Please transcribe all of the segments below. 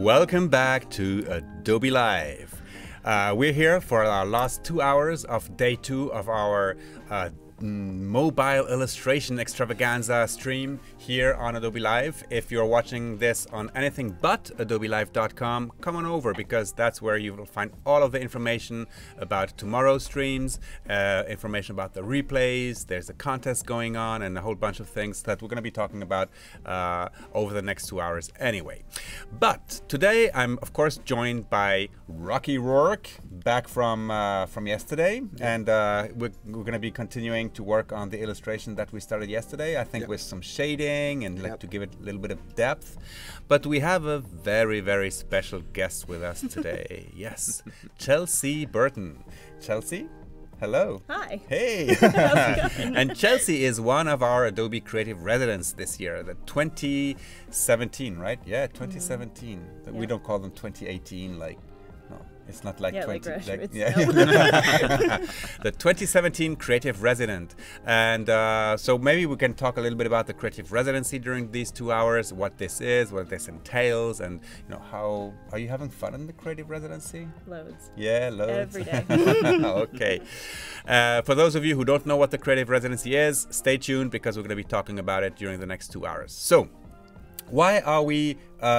Welcome back to Adobe Live. We're here for our last 2 hours of day 2 of our mobile illustration extravaganza stream here on Adobe Live. If you're watching this on anything but adobelive.com, come on over, because that's where you will find all of the information about tomorrow's streams, information about the replays. There's a contest going on and a whole bunch of things that we're going to be talking about over the next 2 hours anyway. But today I'm of course joined by Rocky Roark, back from yesterday, and we're going to be continuing to work on the illustration that we started yesterday, I think, with some shading and like to give it a little bit of depth. But we have a very, very special guest with us today. Yes, Chelsea Burton. Chelsea, hello. Hi. Hey. And Chelsea is one of our Adobe Creative residents this year, the 2017, right? Yeah, 2017. We don't call them 2018, like. It's not like 20, like, the 2017 Creative Resident. And so maybe we can talk a little bit about the Creative Residency during these 2 hours, what this is, what this entails, and how are you having fun in the Creative Residency? Loads. Yeah, loads. Every day. Okay. For those of you who don't know what the Creative Residency is, stay tuned, because we're going to be talking about it during the next 2 hours. So why are we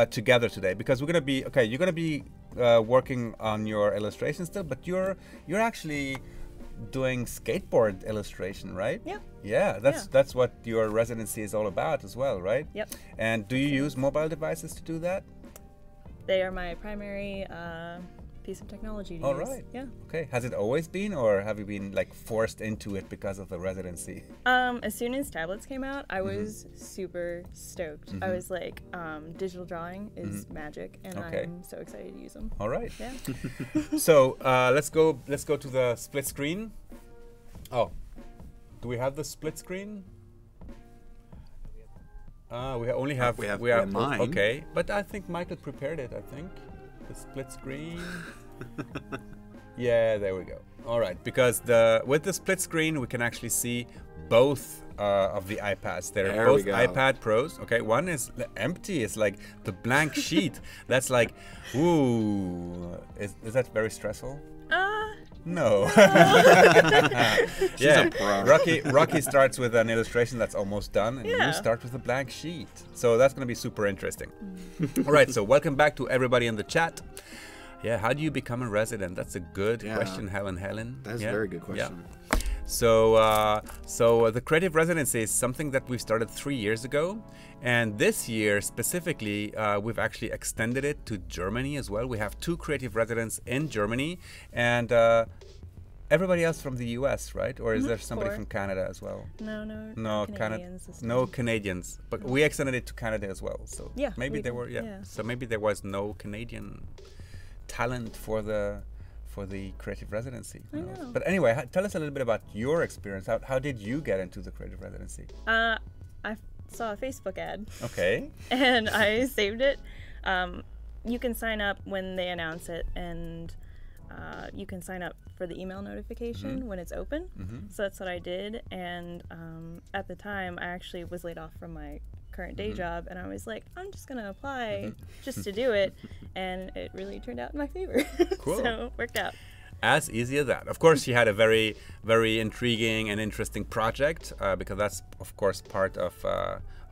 together today? Because we're going to be, you're going to be working on your illustration still, but you're actually doing skateboard illustration, right? Yeah. Yeah, that's what your residency is all about as well, right? Yep. And do you use mobile devices to do that? They are my primary piece of technology to All use. right. Yeah. Okay. Has it always been, or have you been like forced into it because of the residency? As soon as tablets came out, I was super stoked. I was like, digital drawing is magic, and I'm so excited to use them. All right. Yeah. So let's go to the split screen. Oh, do we have the split screen? We only have we have mine. Okay, but I think Michael prepared it. I think the split screen. Yeah, there we go. All right, because with the split screen we can actually see both of the iPads. They're both iPad Pros. Okay, one is empty. It's like the blank sheet. That's like, ooh, is that very stressful? No. Yeah. Rocky starts with an illustration that's almost done, and you start with a blank sheet. So that's going to be super interesting. All right, so welcome back to everybody in the chat. Yeah, how do you become a resident? That's a good question, Helen. That's a very good question. Yeah. So the Creative Residency is something that we've started 3 years ago, and this year specifically we've actually extended it to Germany as well. We have 2 Creative Residents in Germany, and everybody else from the US, right? Or is there somebody from Canada as well? No Canadians. No Canadians, but we extended it to Canada as well. So maybe there were so maybe there was no Canadian talent for the Creative Residency. I know. But anyway, tell us a little bit about your experience. How did you get into the Creative Residency? I saw a Facebook ad. Okay. And I saved it. You can sign up when they announce it, and you can sign up for the email notification when it's open. So that's what I did. And at the time, I actually was laid off from my current day job, and I was like, I'm just gonna apply just to do it, and it really turned out in my favor. Cool. So it worked out. As easy as that. Of course, she had a very, very intriguing and interesting project, because that's of course part of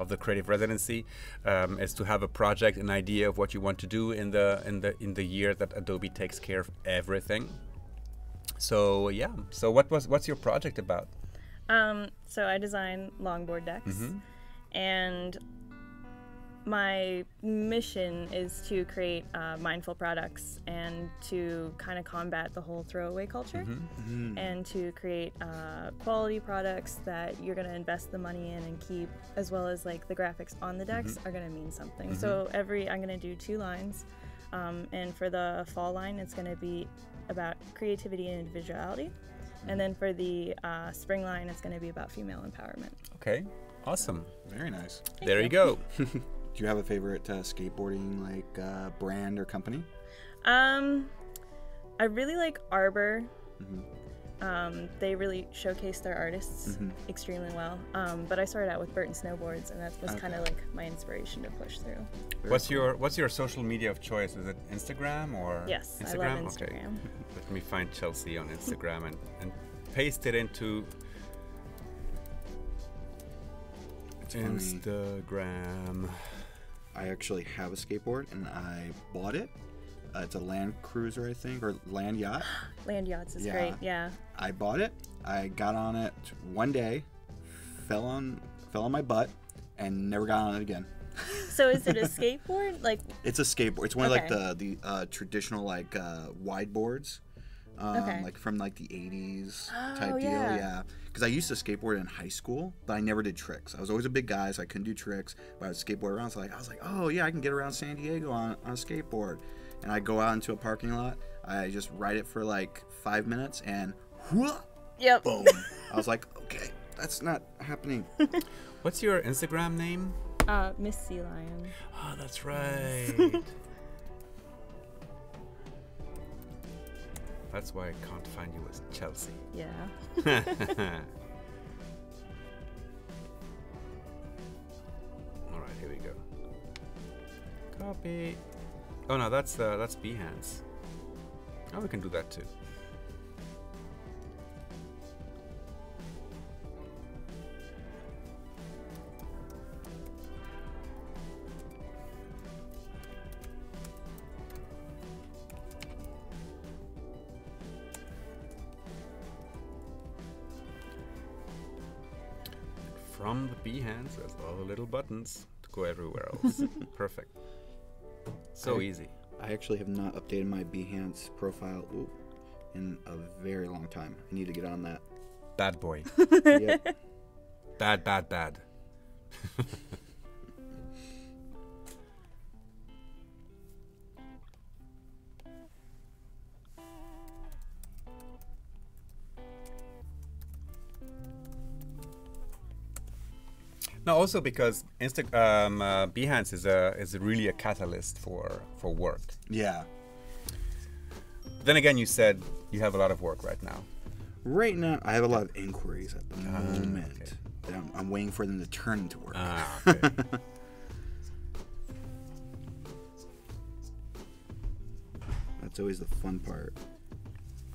the Creative Residency, is to have a project, an idea of what you want to do in the year that Adobe takes care of everything. So yeah. So what's your project about? So I design longboard decks. And my mission is to create mindful products and to kind of combat the whole throwaway culture, and to create quality products that you're going to invest the money in and keep, as well as like the graphics on the decks are going to mean something. So I'm going to do 2 lines, and for the fall line it's going to be about creativity and individuality, and then for the spring line it's going to be about female empowerment. Okay. Awesome. Very nice. There you go. Do you have a favorite skateboarding brand or company? I really like Arbor. They really showcase their artists extremely well. But I started out with Burton snowboards, and that was kind of like my inspiration to push through. What's your social media of choice? Is it Instagram or Yes, Instagram? I love Instagram. Okay. Let me find Chelsea on Instagram and paste it into Instagram. I actually have a skateboard, and I bought it. It's a Land Cruiser, I think, or Land Yacht. Land Yachts is great, yeah. I bought it. I got on it one day, fell on my butt, and never got on it again. So is it a skateboard? Like, it's a skateboard. It's one of like the traditional like wide boards, like from like the 80s type deal. Yeah. Because I used to skateboard in high school, but I never did tricks. I was always a big guy, so I couldn't do tricks. But I would skateboard around. So I was like, oh yeah, I can get around San Diego on a skateboard. And I go out into a parking lot. I just ride it for like 5 minutes, and whoa, yep, boom. I was like, okay, that's not happening. What's your Instagram name? Miss Sea Lion. Oh, that's right. That's why I can't find you as Chelsea. Yeah. All right, here we go. Copy. Oh no, that's Behance. Oh, we can do that too. From the Behance, there's all the little buttons to go everywhere else. Perfect. So easy. I actually have not updated my Behance profile in a very long time. I need to get on that. Bad boy. Yep. Bad. No, also because Behance is really a catalyst for work. Yeah. Then again, you said you have a lot of work right now. Right now, I have a lot of inquiries at the moment. Okay. That I'm waiting for them to turn into work. Okay. That's always the fun part.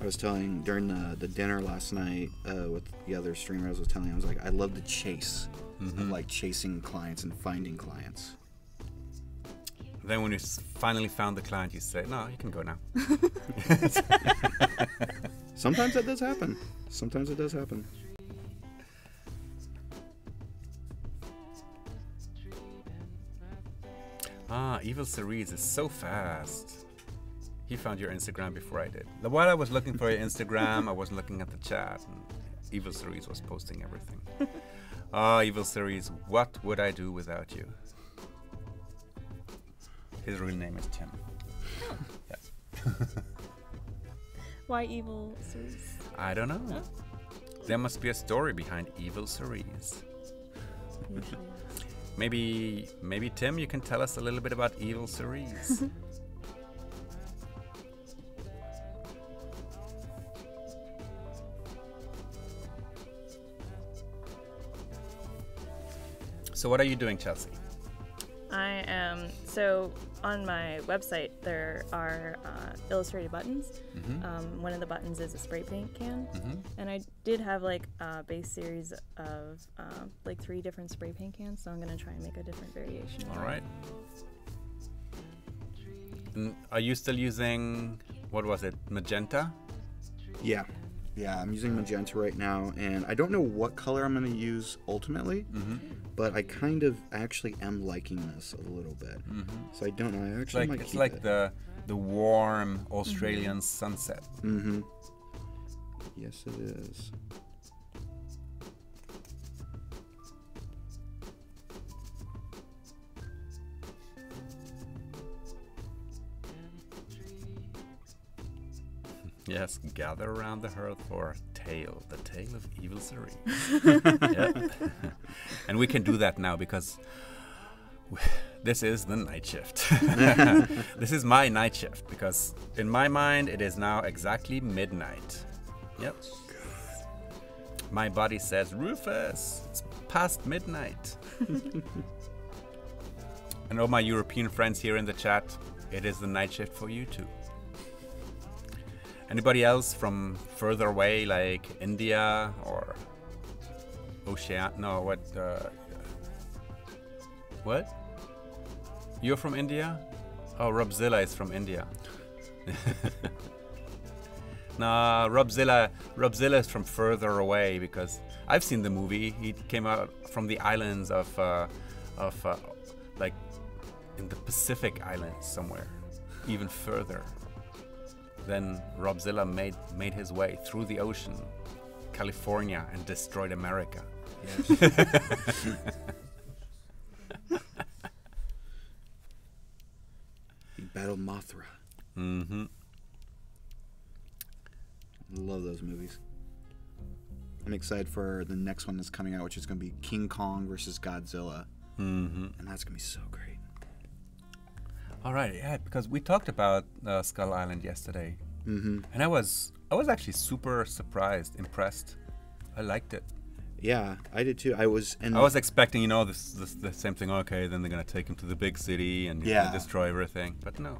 I was telling during the dinner last night with the other streamers, I was like, I love the chase of like chasing clients and finding clients. Then when you finally found the client, you say, no, you can go now. Sometimes that does happen. Sometimes it does happen. Evil Cerise is so fast. He found your Instagram before I did. While I was looking for your Instagram, I was looking at the chat, and Evil Cerise was posting everything. Evil Cerise, what would I do without you? His real name is Tim. Yeah. Why Evil Cerise? I don't know. Huh? There must be a story behind Evil Cerise. Maybe Tim, you can tell us a little bit about Evil Cerise. So what are you doing, Chelsea? I am, so on my website there are illustrated buttons. One of the buttons is a spray paint can, and I did have like a base series of like 3 different spray paint cans, so I'm going to try and make a different variation. All right. And are you still using, what was it, magenta? Yeah, I'm using magenta right now, and I don't know what color I'm going to use ultimately, but I kind of actually am liking this a little bit. So I don't know. I actually might keep it. It's like the warm Australian sunset. Yes, it is. Yes, gather around the hearth for the tale of Evil Cerise. Yep. And we can do that now because this is the night shift. This is my night shift because in my mind it is now exactly midnight. Yep. My body says, Rufus, it's past midnight. And all my European friends here in the chat, it is the night shift for you too. Anybody else from further away, like India or Oceania? No, what? You're from India? Oh, Robzilla is from India. Nah, Robzilla is from further away because I've seen the movie. He came out from the islands of like in the Pacific Islands somewhere, even further. Then Robzilla made his way through the ocean, California, and destroyed America. Yes. He battled Mothra. Mm-hmm. I love those movies. I'm excited for the next one that's coming out, which is going to be King Kong versus Godzilla. Mm-hmm. And that's going to be so great. All right, yeah, because we talked about Skull Island yesterday. Mm-hmm. And I was actually super surprised, impressed. I liked it. Yeah, I did too. I was expecting, the same thing. Okay, then they're gonna take him to the big city and destroy everything. But no.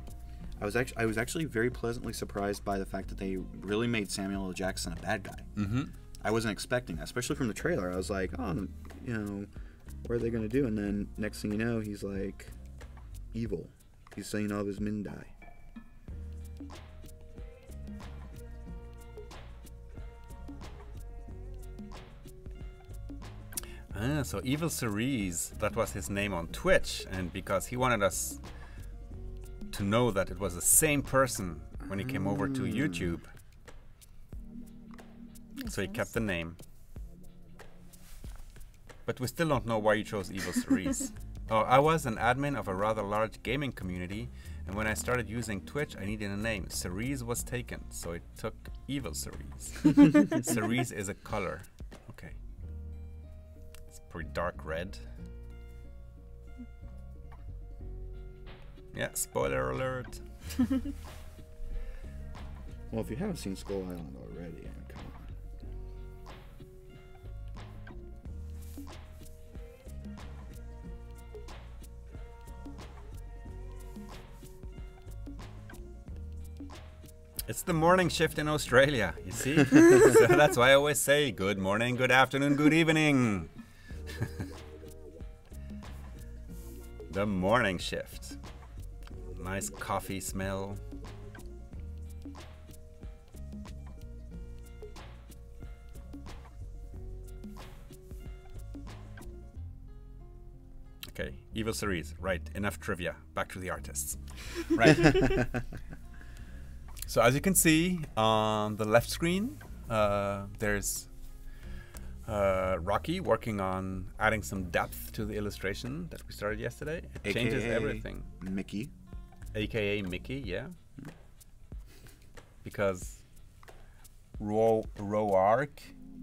I was actually very pleasantly surprised by the fact that they really made Samuel L. Jackson a bad guy. Mm-hmm. I wasn't expecting that, especially from the trailer. I was like, oh, what are they gonna do? And then next thing you know, he's like evil. He's saying all of his men die. So Evil Cerise, that was his name on Twitch, and because he wanted us to know that it was the same person when he came over to YouTube, so he kept the name. But we still don't know why you chose Evil Cerise. Oh, I was an admin of a rather large gaming community, and when I started using Twitch, I needed a name. Cerise was taken, so it took Evil Cerise. Cerise is a color. Okay. It's pretty dark red. Yeah, spoiler alert. Well, if you haven't seen Skull Island already, come on. It's the morning shift in Australia, you see? So that's why I always say good morning, good afternoon, good evening. The morning shift. Nice coffee smell. Okay, Evil Cerise. Right, enough trivia. Back to the artists. Right. So as you can see on the left screen, there's Rocky working on adding some depth to the illustration that we started yesterday. It changes everything. Mickey. AKA Mickey, yeah. Because Roark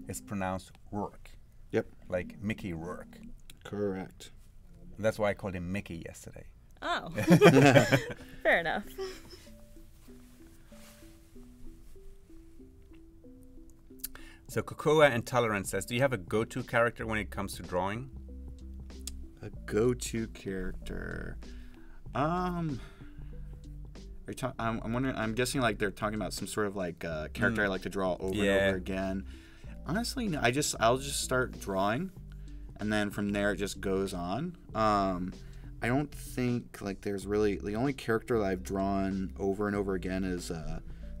is pronounced Roark. Yep. Like Mickey Rourke. Correct. That's why I called him Mickey yesterday. Oh. Fair enough. So Cocoa Intolerant says, do you have a go-to character when it comes to drawing? A go-to character. I'm wondering. I'm guessing like they're talking about some sort of like character I like to draw over and over again. Honestly, no, I'll just start drawing, and then from there it just goes on. I don't think like there's really the only character that I've drawn over and over again is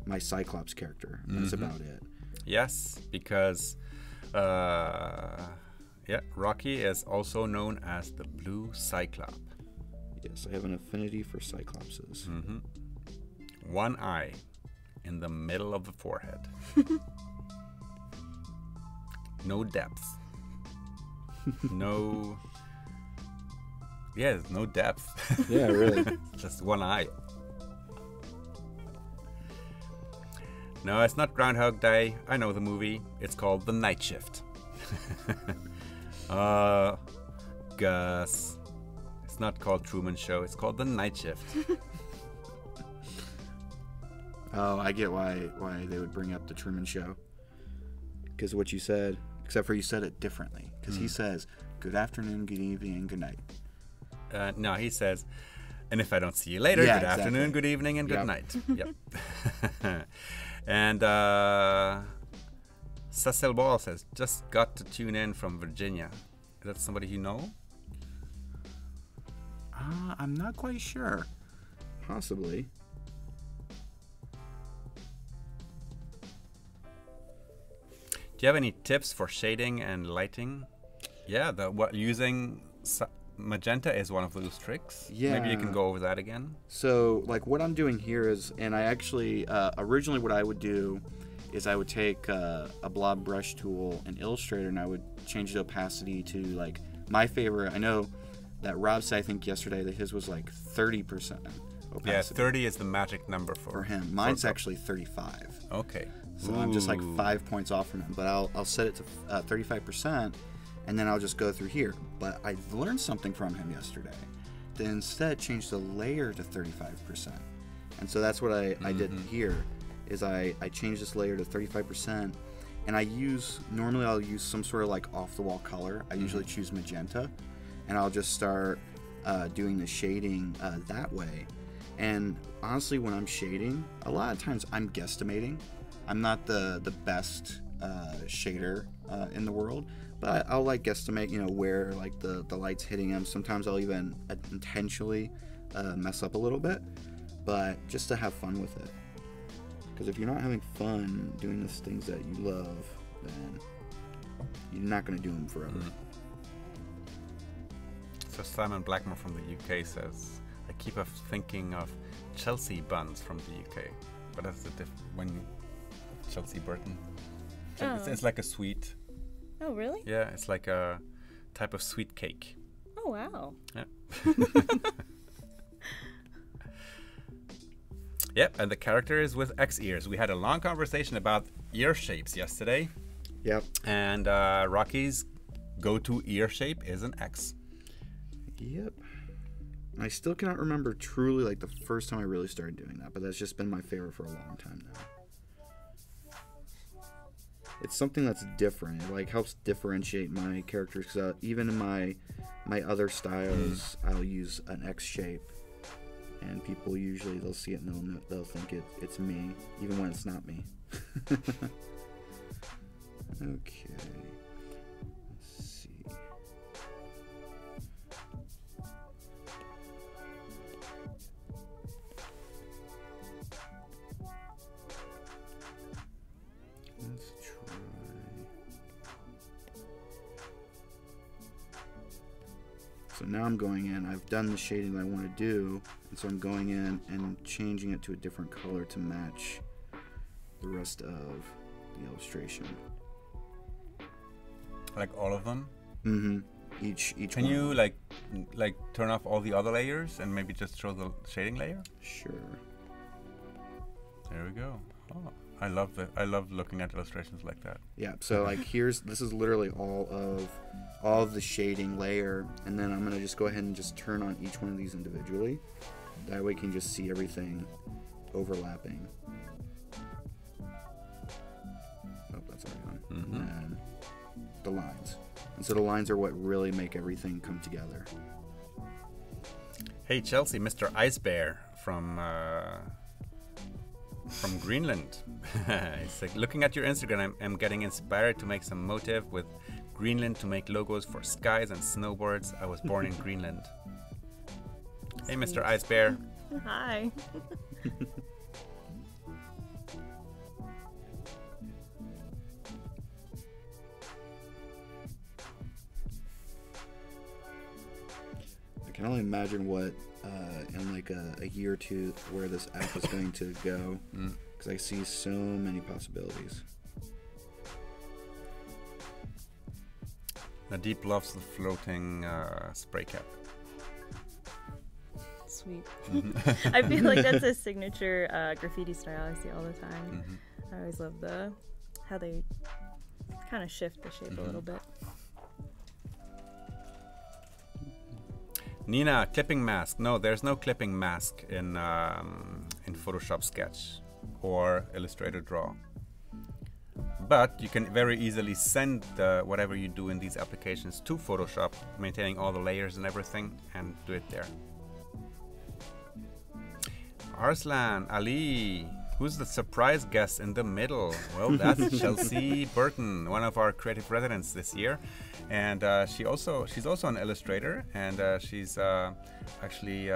my Cyclops character. That's about it. Yes, because Rocky is also known as the Blue Cyclops. Yes, I have an affinity for Cyclopses. Mm-hmm. One eye in the middle of the forehead. No depth. No. Yeah, there's no depth. Yeah, really. Just one eye. No, it's not Groundhog Day. I know the movie. It's called The Night Shift. Gus. It's not called Truman Show. It's called The Night Shift. Oh, I get why they would bring up The Truman Show. Because what you said, Except for you said it differently, because he says, good afternoon, good evening, and good night. No, he says, and if I don't see you later, Yeah, good afternoon, good evening, and good night. Yep. And Cecil Ball says, just got to tune in from Virginia. Is that somebody you know? I'm not quite sure. Possibly. Do you have any tips for shading and lighting? Yeah, using magenta is one of those tricks. Yeah. Maybe you can go over that again. So, like, what I'm doing here is, and I actually, originally what I would do is I would take a blob brush tool in Illustrator and I would change the opacity to, like, my favorite. I know that Rob said, I think yesterday, that his was like 30% opacity. Yeah, 30 is the magic number for him. Mine's actually 35. Okay. So I'm just like 5 points off from him. But I'll set it to 35%, and then I'll just go through here. But I learned something from him yesterday. To instead change the layer to 35%. And so that's what I did here, is I changed this layer to 35%, and normally I'll use some sort of like off-the-wall color. I usually choose magenta, and I'll just start doing the shading that way. And honestly, when I'm shading, a lot of times I'm guesstimating. I'm not the best shader in the world, but I'll like guesstimate, where like the light's hitting them. Sometimes I'll even intentionally mess up a little bit, but just to have fun with it. Because if you're not having fun doing the things that you love, then you're not going to do them forever. So Simon Blackmore from the UK says, I keep thinking of Chelsea buns from the UK, but that's when Chelsea Burton. It's like a sweet. Oh, really? Yeah, it's like a type of sweet cake. Oh, wow. Yeah. Yep, and the character is with X ears. We had a long conversation about ear shapes yesterday. Yep. And Rocky's go-to ear shape is an X. Yep. I still cannot remember truly like the first time I really started doing that, but that's just been my favorite for a long time now. It's something that's different. It like helps differentiate my characters, because even in my other styles, I'll use an X shape, and people usually they'll see it and they'll think it's me, even when it's not me. Okay. Let's see. Let's try. So now I'm going in. I've done the shading that I want to do, and so I'm going in and changing it to a different color to match the rest of the illustration. Like all of them? Mm-hmm. Each Can one. you like turn off all the other layers and maybe just show the shading layer? Sure. There we go. Oh, I love it. I love looking at illustrations like that. Yeah, so like this is literally all of the shading layer, and then I'm gonna just go ahead and just turn on each one of these individually. That way you can just see everything overlapping. Oh, that's already on. Mm-hmm. And then the lines. And so the lines are what really make everything come together. Hey Chelsea, Mr. Ice Bear from Greenland. It's like, looking at your Instagram, I'm getting inspired to make some motif with Greenland to make logos for skies and snowboards. I was born in Greenland. Hey Mr. Ice Bear. Hi. I can only imagine what in like a year or two where this app is going to go, because I see so many possibilities. Nadeep loves the floating spray cap. Sweet. I feel like that's a signature graffiti style I see all the time. I always love how they kind of shift the shape a little bit. Nina, clipping mask. No, there's no clipping mask in Photoshop Sketch or Illustrator Draw. but you can very easily send whatever you do in these applications to Photoshop, maintaining all the layers and everything, and do it there. Arslan, Ali, who's the surprise guest in the middle? Well, that's Chelsea Burton, one of our creative residents this year, and she's also an illustrator, and she's actually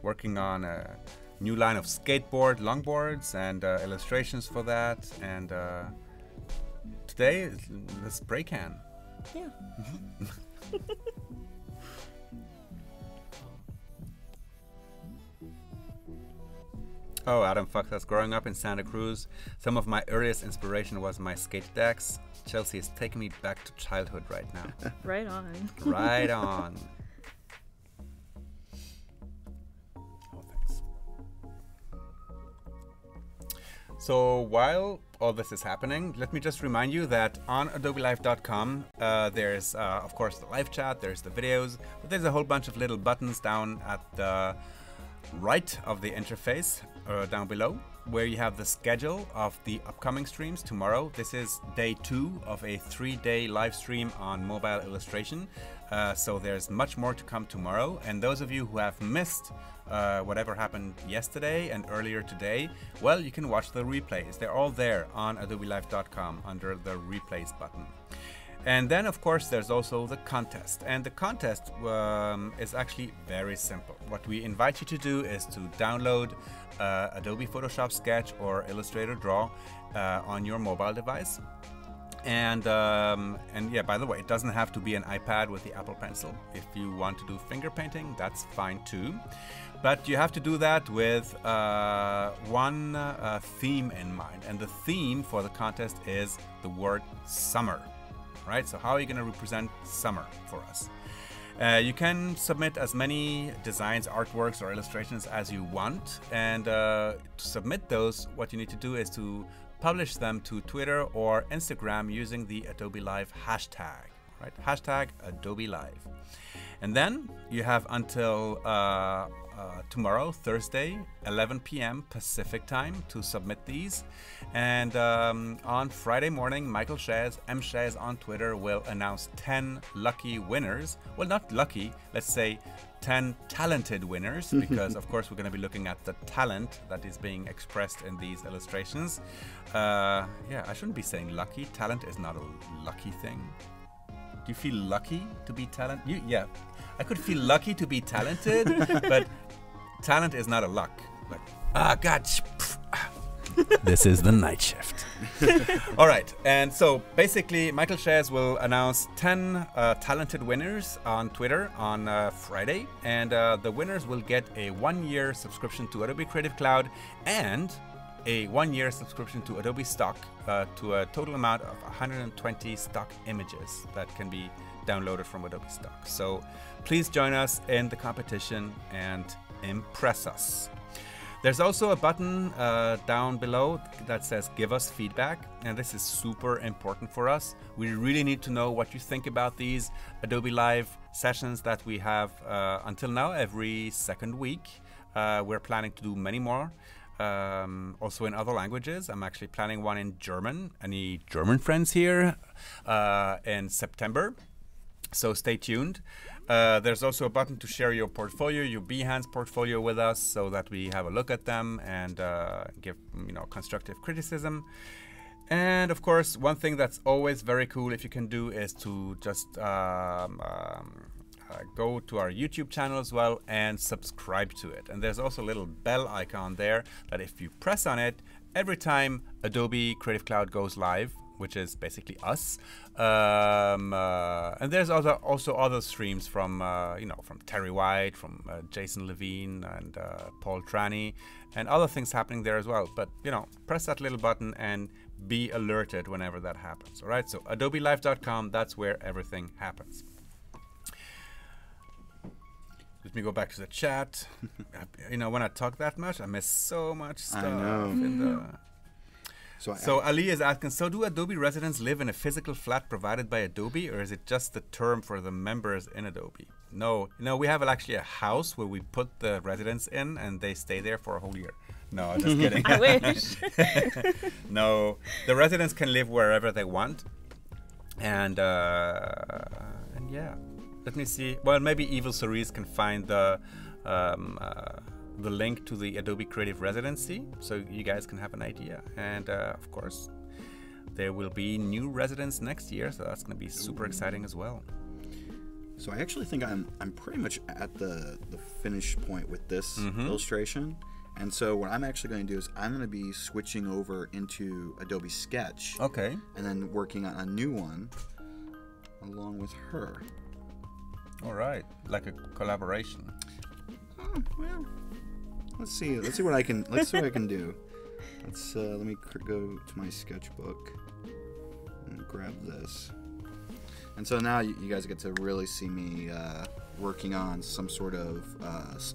working on a new line of skateboard longboards and illustrations for that. And today, the spray can. Yeah. Oh, Adam Fox says, growing up in Santa Cruz, some of my earliest inspiration was my skate decks. Chelsea is taking me back to childhood right now. Right on. Right on. Oh, thanks. So while all this is happening, let me just remind you that on adobelive.com, there's, of course, the live chat, there's the videos, but there's a whole bunch of little buttons down at the right of the interface, down below, where you have the schedule of the upcoming streams tomorrow. This is day 2 of a 3-day live stream on mobile illustration. So there's much more to come tomorrow. And those of you who have missed whatever happened yesterday and earlier today, well, you can watch the replays. They're all there on adobelive.com under the replays button. And then, of course, there's also the contest. And the contest is actually very simple. What we invite you to do is to download Adobe Photoshop Sketch or Illustrator Draw on your mobile device. And yeah, by the way, it doesn't have to be an iPad with the Apple Pencil. If you want to do finger painting, that's fine too. But you have to do that with one theme in mind. And the theme for the contest is the word summer. Right? So how are you going to represent summer for us? You can submit as many designs, artworks, or illustrations as you want. And to submit those, what you need to do is to publish them to Twitter or Instagram using the Adobe Live hashtag. Right? Hashtag Adobe Live. And then you have until tomorrow, Thursday, 11 p.m. Pacific time to submit these. And on Friday morning, Michael Shays, M. Shays on Twitter, will announce 10 lucky winners. Well, not lucky, let's say 10 talented winners, because of course we're going to be looking at the talent that is being expressed in these illustrations. Yeah, I shouldn't be saying lucky. Talent is not a lucky thing. Do you feel lucky to be talented? Yeah, I could feel lucky to be talented, but talent is not a luck. Like, God. This is the night shift. All right, and so basically Michael Shays will announce 10 talented winners on Twitter on Friday, and the winners will get a 1-year subscription to Adobe Creative Cloud and a 1-year subscription to Adobe Stock to a total amount of 120 stock images that can be downloaded from Adobe Stock. So please join us in the competition and impress us. There's also a button down below that says give us feedback, and this is super important for us. We really need to know what you think about these Adobe Live sessions that we have until now every second week. We're planning to do many more. Also in other languages. I'm actually planning one in German. Any German friends here? In September. So stay tuned. There's also a button to share your portfolio, your Behance portfolio with us, so that we have a look at them and give constructive criticism. And of course, one thing that's always very cool if you can do is to just go to our YouTube channel as well and subscribe to it. And there's also a little bell icon there that if you press on it, every time Adobe Creative Cloud goes live, which is basically us, and there's also other streams from from Terry White, from Jason Levine and Paul Trani, and other things happening there as well. But press that little button and be alerted whenever that happens. All right, so adobelive.com, that's where everything happens. Let me go back to the chat. When I talk that much, I miss so much stuff. I know. So Ali is asking, so do Adobe residents live in a physical flat provided by Adobe, or is it just the term for the members in Adobe? No, we have actually a house where we put the residents in and they stay there for a whole year. No, just kidding. I wish. No, the residents can live wherever they want, and yeah, let me see. Well, maybe Evil Cerise can find the link to the Adobe Creative Residency, so you guys can have an idea. And of course, there will be new residents next year, so that's going to be super exciting as well. So I actually think I'm pretty much at the finish point with this illustration. And so what I'm actually going to do is I'm going to be switching over into Adobe Sketch. Okay. And then working on a new one along with her. All right, like a collaboration. Oh, well, let's see what I can do. Let me go to my sketchbook and grab this. And so now you guys get to really see me working on some sort of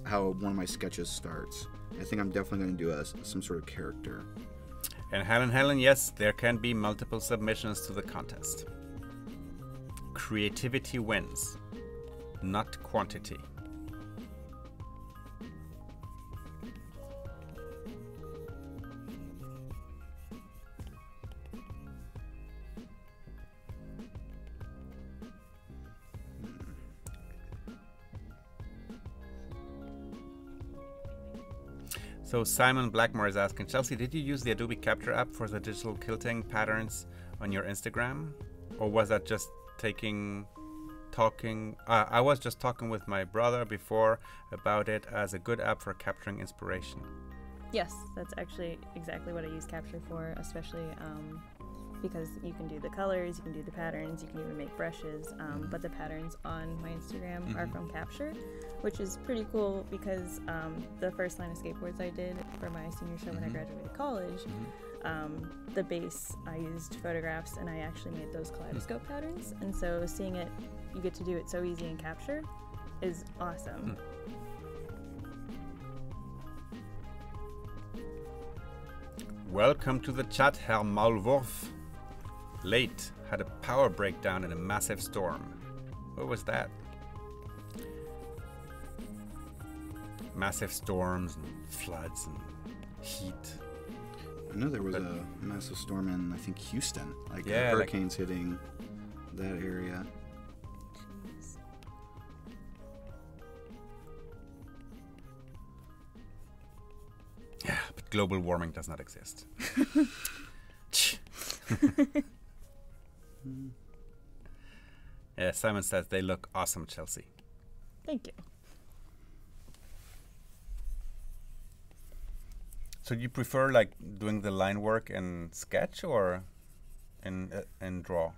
how one of my sketches starts. I think I'm definitely going to do some sort of character. And Helen, yes, there can be multiple submissions to the contest. Creativity wins, not quantity. So Simon Blackmore is asking, Chelsea, did you use the Adobe Capture app for the digital quilting patterns on your Instagram? Or was that just talking? I was just talking with my brother before about it as a good app for capturing inspiration. Yes, that's actually exactly what I use Capture for, especially because you can do the colors, you can do the patterns, you can even make brushes, but the patterns on my Instagram are from Capture, which is pretty cool because the first line of skateboards I did for my senior show when I graduated college, the base I used photographs and I actually made those kaleidoscope patterns, and so seeing it, you get to do it so easy in Capture is awesome. Welcome to the chat, Herr Maulwurf. Late, had a power breakdown in a massive storm. What was that? Massive storms and floods and heat. I know there was a massive storm in, I think, Houston. Like hurricanes hitting that area. Yeah, but global warming does not exist. Yeah, Simon says they look awesome, Chelsea. Thank you. So do you prefer like doing the line work in Sketch or in Draw?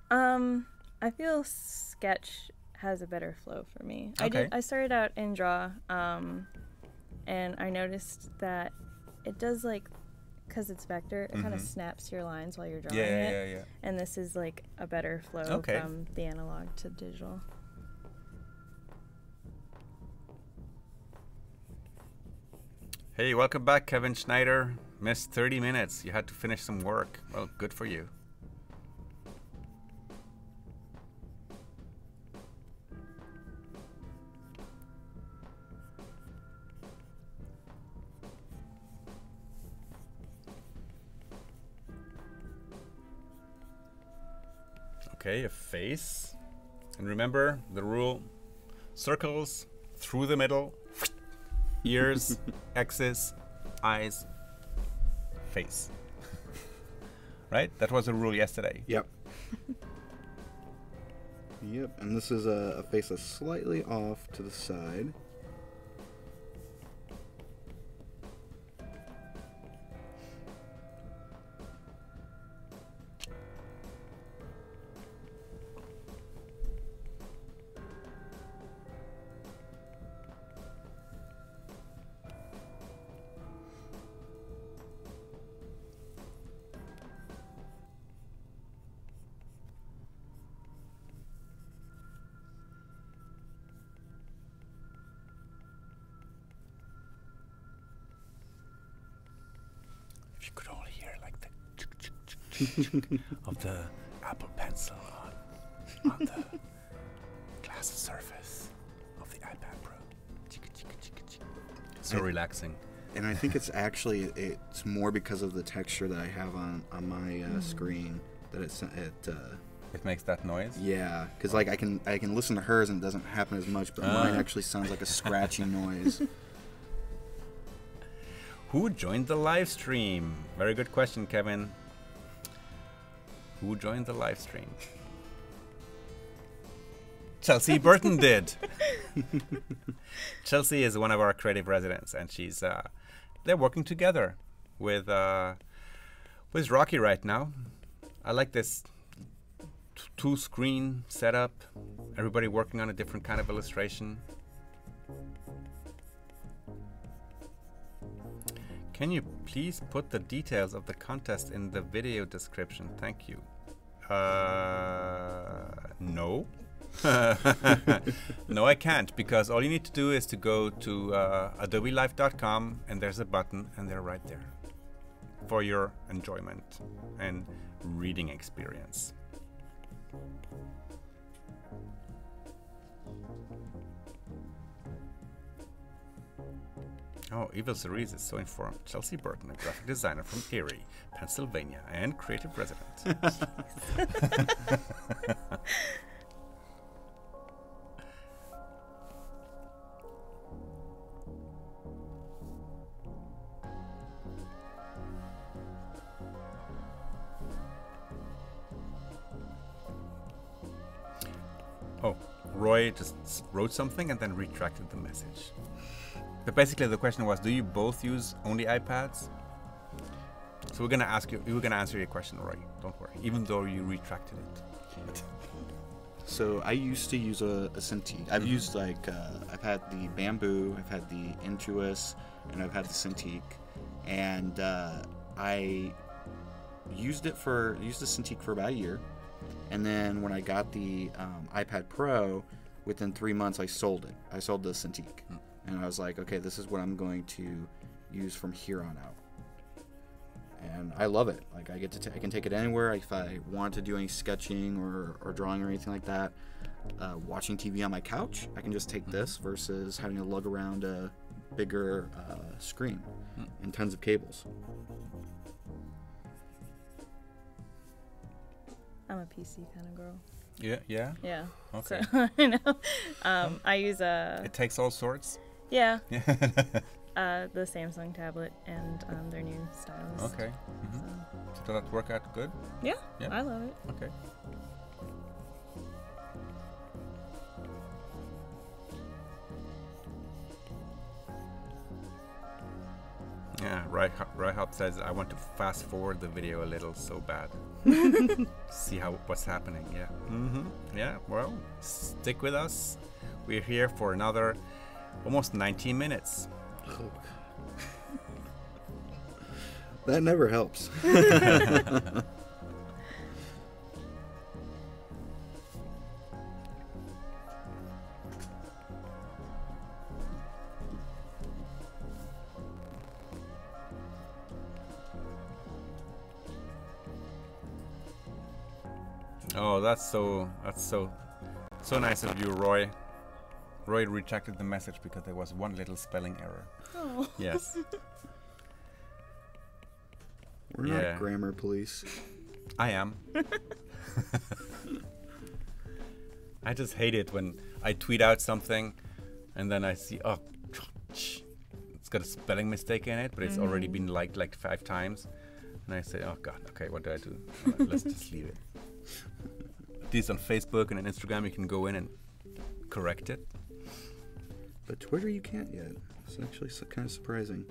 I feel Sketch has a better flow for me. Okay. I started out in Draw, and I noticed that it does because it's vector, it kind of snaps your lines while you're drawing it. Yeah. And this is like a better flow from the analog to digital. Hey, welcome back, Kevin Schneider. Missed 30 minutes. You had to finish some work. Well, good for you. Okay, a face. And remember the rule, circles through the middle, ears, X's, eyes, face. Right? That was the rule yesterday. Yep. Yep, and this is a face that's slightly off to the side. If you could only hear like the of the Apple Pencil on the glass surface of the iPad Pro. So relaxing. And I think it's actually it's more because of the texture that I have on my screen that it makes that noise. Yeah, because like I can listen to hers and it doesn't happen as much, but mine actually sounds like a scratchy noise. Who joined the live stream? Very good question, Kevin. Who joined the live stream? Chelsea Burton did. Chelsea is one of our creative residents, and she's they're working together with Rocky right now. I like this two-screen setup. Everybody working on a different kind of illustration. Can you please put the details of the contest in the video description? Thank you. No. No, I can't, because all you need to do is to go to adobelive.com, and there's a button, and they're right there for your enjoyment and reading experience. Oh, Evil Cerise is so informed. Chelsea Burton, a graphic designer from Erie, Pennsylvania, and creative resident. Oh, Roy just wrote something and then retracted the message. But basically the question was, do you both use only iPads? So we're gonna answer your question, Roy. Don't worry, even though you retracted it. So I used to use a Cintiq. I've used like I've had the Bamboo, I've had the Intuos, and I've had the Cintiq, and I used the Cintiq for about a year, and then when I got the iPad Pro, within 3 months I sold it. I sold the Cintiq, and I was like, okay, this is what I'm going to use from here on out. And I love it. Like I can take it anywhere. If I want to do any sketching or drawing or anything like that, watching TV on my couch, I can just take this versus having to lug around a bigger screen and tons of cables. I'm a PC kind of girl. Yeah. Yeah. Okay. So, I know. I use It takes all sorts. Yeah. The Samsung tablet and their new stylus. Okay. So did that work out good? Yeah. I love it. Okay. Yeah, Ryhop says, I want to fast forward the video a little so bad. See what's happening, yeah. Yeah, well, stick with us. We're here for another almost 19 minutes. Oh. That never helps. Oh, that's so nice of you, Roy. Roy retracted the message because there was one little spelling error. Oh. Yes. We're not grammar police. I am. I just hate it when I tweet out something and then I see, oh, it's got a spelling mistake in it, but it's already been liked like 5 times. And I say, oh God, okay, what do I do? Let's just leave it. At least on Facebook and on Instagram, you can go in and correct it. But Twitter, you can't yet. It's actually kind of surprising.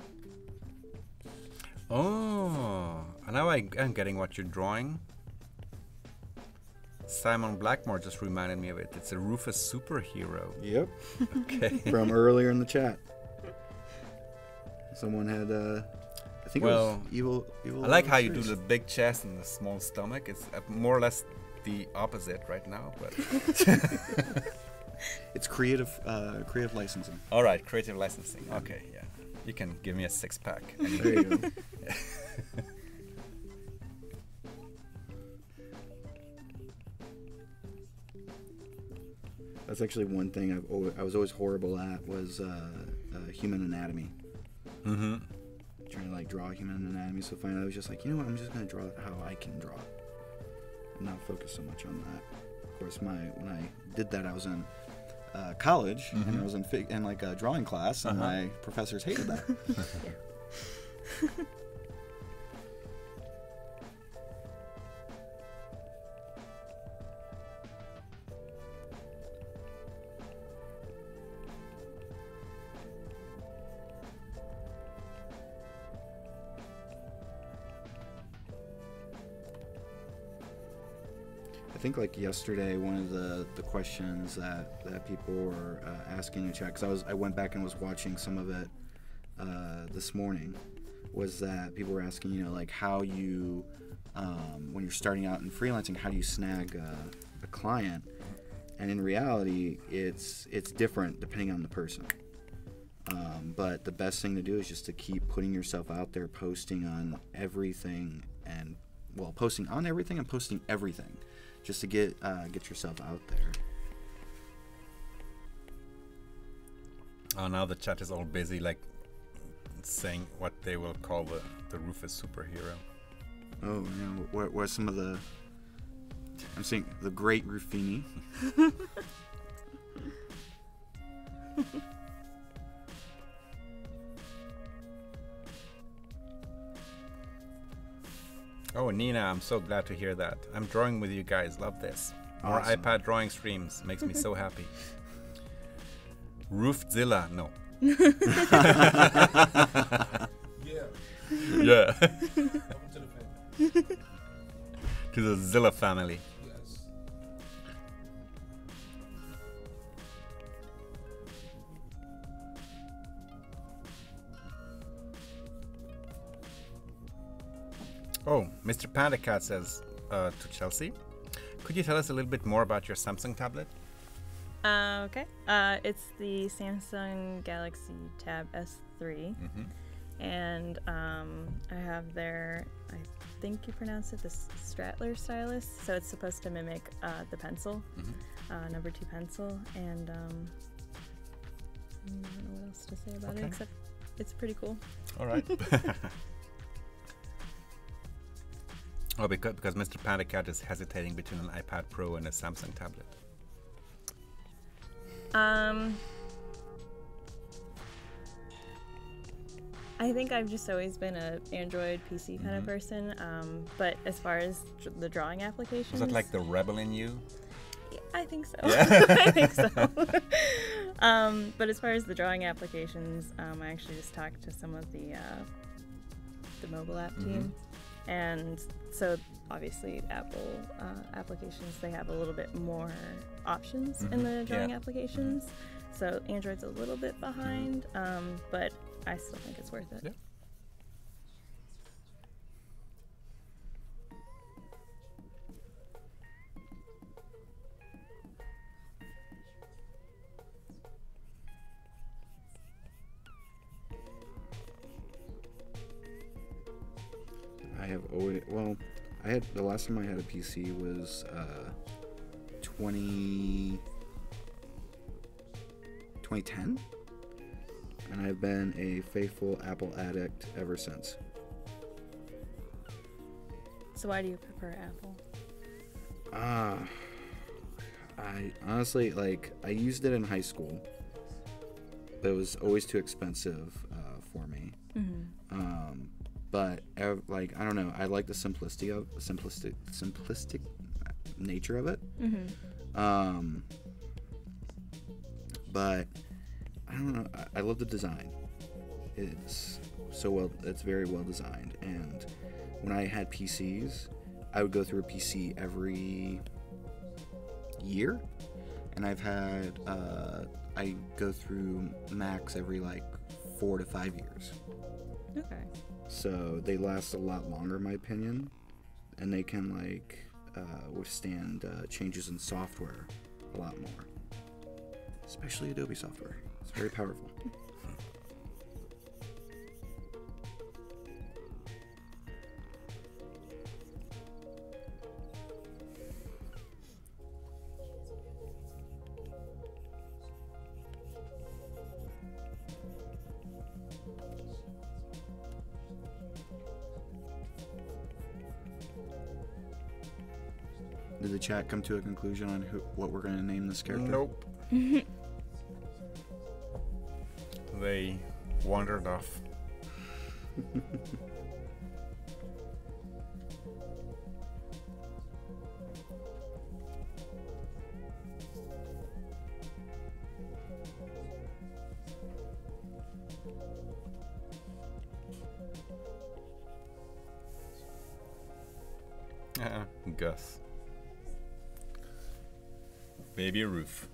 Oh, now I'm getting what you're drawing. Simon Blackmore just reminded me of it. It's a Rufus superhero. Yep. Okay. From earlier in the chat. Someone had, I think it was evil. I like how you do the big chest and the small stomach. It's more or less the opposite right now, but it's creative licensing. All right, creative licensing. Okay, yeah. You can give me a 6-pack. There you go. That's actually one thing I was always horrible at was human anatomy. like draw human anatomy. So finally I was just like, you know what, I'm just gonna draw how I can draw, and not focus so much on that. Of course, when I did that, I was in college, and I was in like a drawing class, and my professors hated that. I think like yesterday, one of the questions that people were asking in chat, because I went back and was watching some of it this morning, was that people were asking, you know, like how you, when you're starting out in freelancing, how do you snag a client? And in reality, it's different depending on the person. But the best thing to do is just to keep putting yourself out there, posting on everything, and posting on everything and posting everything, just to get yourself out there. Oh, now the chat is all busy, like saying what they will call the Rufus superhero. Oh, yeah. Where some of the? I'm seeing the Great Ruffini. Oh, Nina, I'm so glad to hear that. I'm drawing with you guys. Love this. More Awesome. iPad drawing streams. Makes me so happy. Roofzilla, no. Yeah. Yeah. Welcome to the family. To the Zilla family. Yes. Oh, Mr. Pandacat says to Chelsea, could you tell us a little bit more about your Samsung tablet? Okay. It's the Samsung Galaxy Tab S3. And I have their, I think you pronounce it the Stratler stylus. So it's supposed to mimic the pencil, number 2 pencil. And I don't know what else to say about it, except it's pretty cool. All right. Oh, because Mr. Pandacat is hesitating between an iPad Pro and a Samsung tablet. I think I've just always been an Android PC kind of person, but as far as the drawing applications... Was that like the rebel in you? Yeah, I think so. Yeah. I think so. But as far as the drawing applications, I actually just talked to some of the mobile app team. And so obviously Apple applications, they have a little bit more options in the drawing applications. So Android's a little bit behind, but I still think it's worth it. Yeah. I have always, I had, the last time I had a PC was 2010, and I've been a faithful Apple addict ever since. So why do you prefer Apple? I honestly, like, I used it in high school, but it was always too expensive for me. But like, I don't know, I like the simplistic nature of it. But I don't know, I love the design. It's very well designed. And when I had PCs, I would go through a PC every year, and I've had I go through Macs every like 4 to 5 years. Okay. So they last a lot longer, in my opinion, and they can like withstand changes in software a lot more, especially Adobe software. It's very powerful. Did the chat come to a conclusion on what we're going to name this character? Nope. They wandered off. Gus. Baby roof.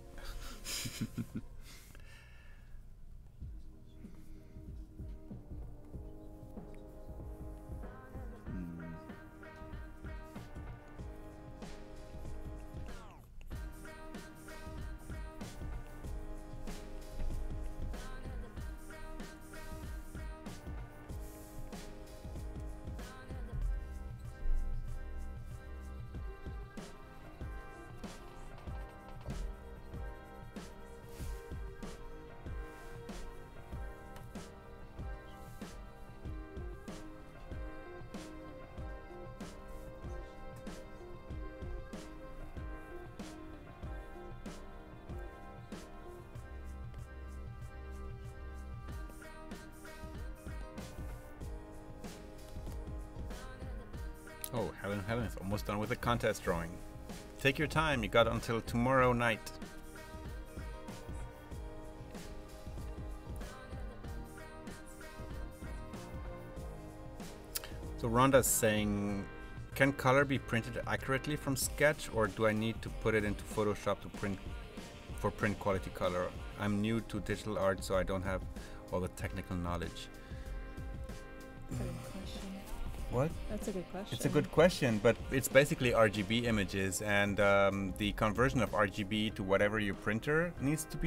Oh, Helen is almost done with the contest drawing. Take your time, you got until tomorrow night. So Rhonda's saying, can color be printed accurately from Sketch, or do I need to put it into Photoshop to print quality color? I'm new to digital art, so I don't have all the technical knowledge. That's a good question. What? That's a good question. It's a good question, but it's basically RGB images, and the conversion of RGB to whatever your printer needs to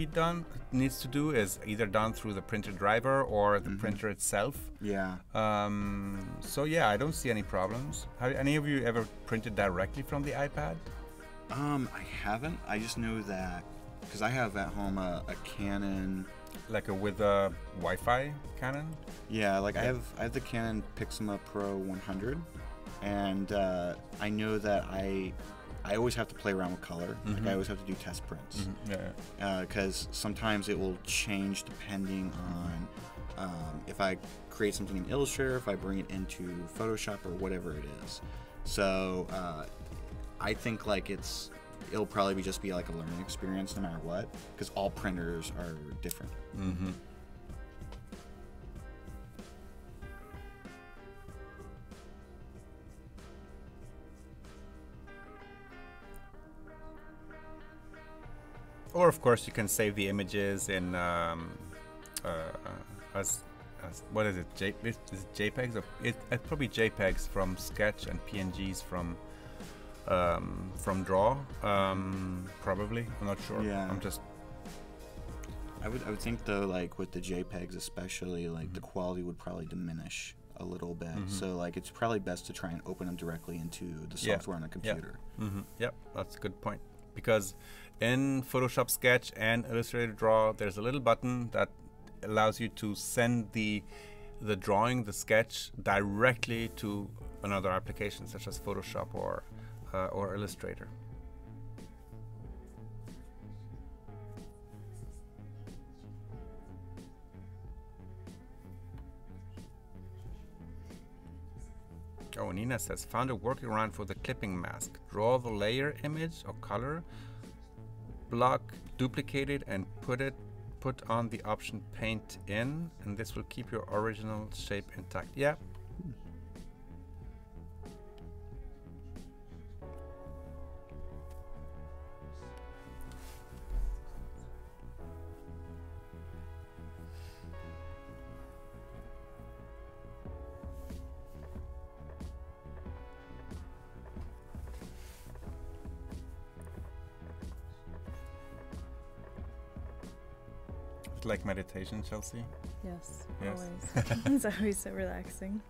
do is either done through the printer driver or the printer itself. Yeah. So yeah, I don't see any problems. Have any of you ever printed directly from the iPad? I haven't. I just know that because I have at home a Canon. Like with a Wi-Fi Canon? Yeah, like I have the Canon Pixma Pro 100, and I know that I always have to play around with color. Like I always have to do test prints. Because sometimes it will change depending on if I create something in Illustrator, if I bring it into Photoshop or whatever it is. So I think like it'll probably just be like a learning experience no matter what, because all printers are different. Or of course you can save the images in as what is it? Is it JPEGs? Or it's probably JPEGs from Sketch and PNGs from Draw. Probably. I'm not sure. Yeah. I would think though, like with the JPEGs especially, like the quality would probably diminish a little bit. So like it's probably best to try and open them directly into the software on the computer. Yep, that's a good point. Because in Photoshop Sketch and Illustrator Draw, there's a little button that allows you to send the drawing, the sketch, directly to another application such as Photoshop or Illustrator. Oh, Nina says, found a workaround for the clipping mask. Draw the layer image or color, block, duplicate it, and put on the option paint in, and this will keep your original shape intact. Yeah. Like meditation, Chelsea? Yes, Yes. always. It's always so relaxing.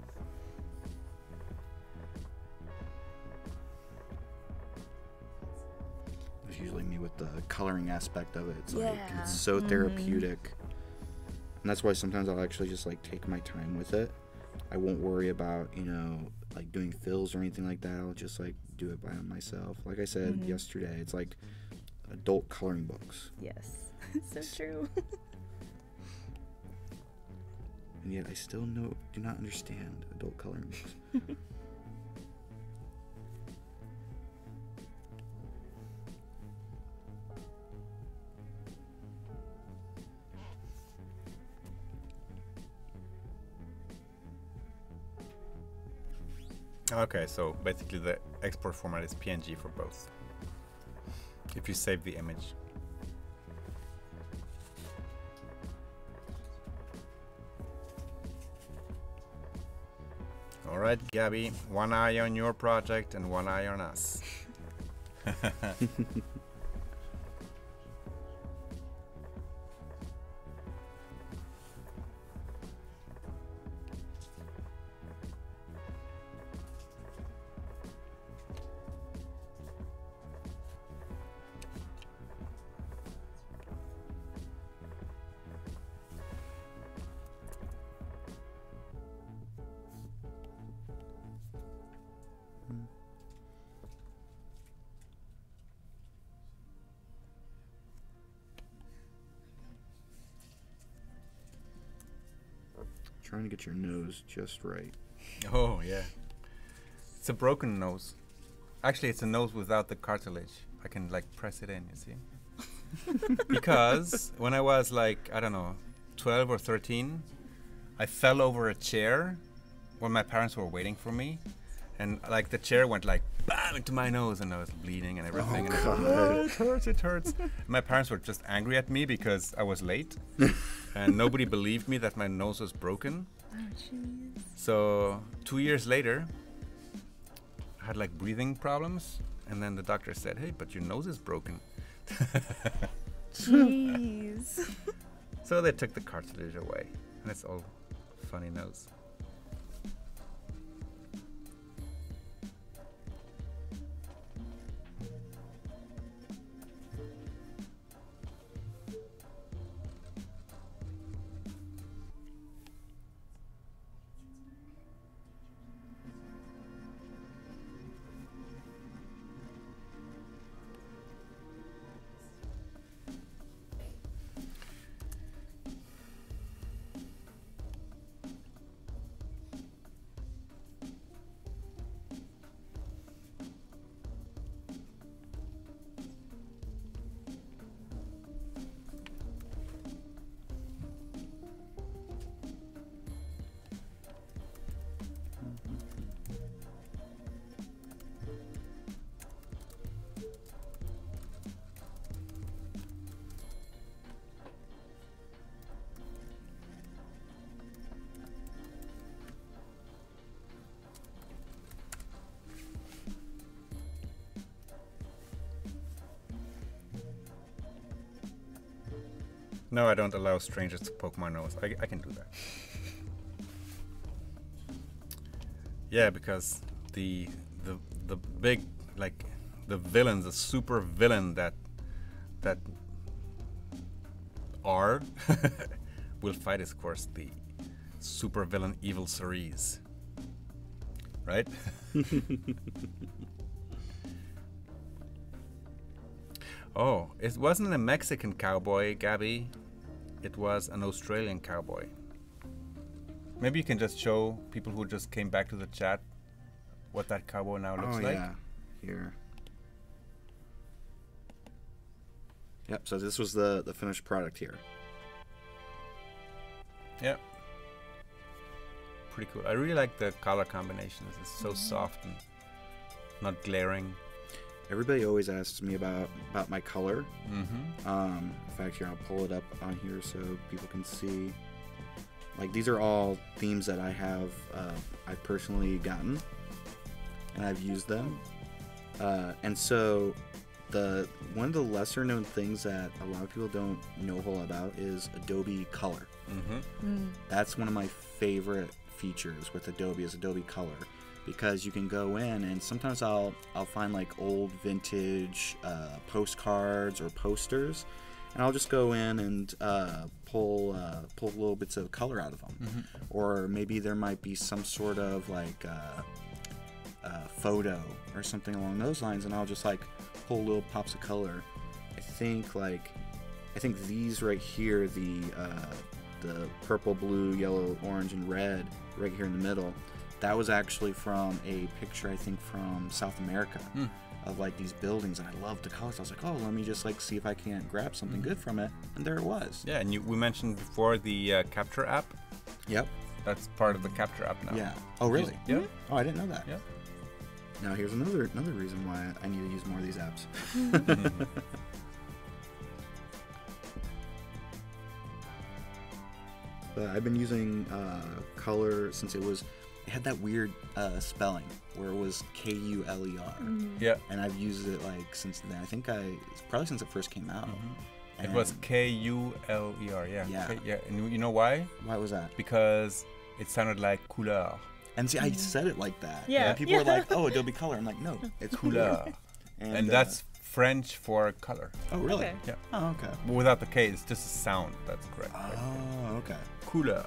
It's usually me with the coloring aspect of it. It's like Yeah. it's so therapeutic. And that's why sometimes I'll actually just like take my time with it. I won't worry about, like doing fills or anything like that. I'll just like do it by myself. Like I said yesterday, it's like adult coloring books. Yes, so true. And yet I still do not understand adult coloring books. Okay, so basically the export format is PNG for both. If you save the image. All right, Gabby, one eye on your project and one eye on us. Trying to get your nose just right. Oh, yeah. It's a broken nose. Actually, it's a nose without the cartilage. I can, like, press it in, you see? Because when I was, like, I don't know, 12 or 13, I fell over a chair when my parents were waiting for me. And, like, the chair went, like, bam, into my nose, and I was bleeding and everything. Oh, and God. Oh, it hurts, it hurts. My parents were just angry at me because I was late. And nobody believed me that my nose was broken. Oh, jeez. So 2 years later, I had like breathing problems, and then the doctor said, "Hey, but your nose is broken." Jeez. So they took the cartilage away, and it's all funny nose. No, I don't allow strangers to poke my nose. I can do that. Yeah, because the big, like, the villain, the super villain that R will fight is, of course, the super villain evil Cerise. Right? Oh, it wasn't a Mexican cowboy, Gabby. It was an Australian cowboy. Maybe you can just show people who just came back to the chat what that cowboy now looks like. Yeah, here. Yep, so this was the finished product here. Yep. Pretty cool. I really like the color combinations. It's so soft and not glaring. Everybody always asks me about my color. Mm-hmm. In fact, here, I'll pull it up on here so people can see. Like, these are all themes that I have, I've personally gotten, and I've used them. And so, one of the lesser known things that a lot of people don't know a whole lot about is Adobe Color. Mm-hmm. That's one of my favorite features with Adobe is Adobe Color, because you can go in and sometimes I'll find like old vintage postcards or posters, and I'll just go in and pull little bits of color out of them. Mm-hmm. Or maybe there might be some sort of like photo or something along those lines, and I'll just like pull little pops of color. I think these right here, the purple, blue, yellow, orange, and red right here in the middle, that was actually from a picture I think from South America of like these buildings, and I loved the colors. I was like, oh, let me just like see if I can't grab something good from it, and there it was. Yeah, and we mentioned before the Capture app. Yep. That's part of the Capture app now. Yeah. Oh, really? Yeah. Oh, I didn't know that. Yeah. Now here's another reason why I need to use more of these apps. But I've been using color since it had that weird spelling where it was Kuler. Yeah. And I've used it like since then. I think it's probably since it first came out. It was Kuler, yeah. Yeah. Yeah. And you know why? Why was that? Because it sounded like couleur. And see, I said it like that. Yeah. And people were like, oh, Adobe Color. I'm like, no, it's Couleur. And that's French for color. Oh, really? Okay. Yeah. Oh, okay. But without the K, it's just a sound. That's correct. Oh, okay. Couleur.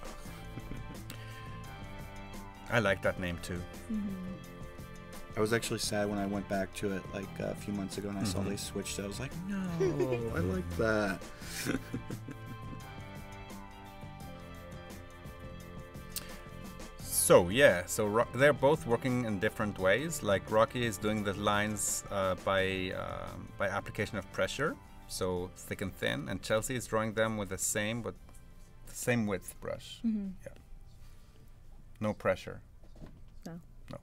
I like that name too. I was actually sad when I went back to it like a few months ago and I saw they switched it. I was like, no, I like that. So yeah, they're both working in different ways. Like Rocky is doing the lines by application of pressure, so thick and thin, and Chelsea is drawing them with the same width brush. Yeah. No pressure. No. No.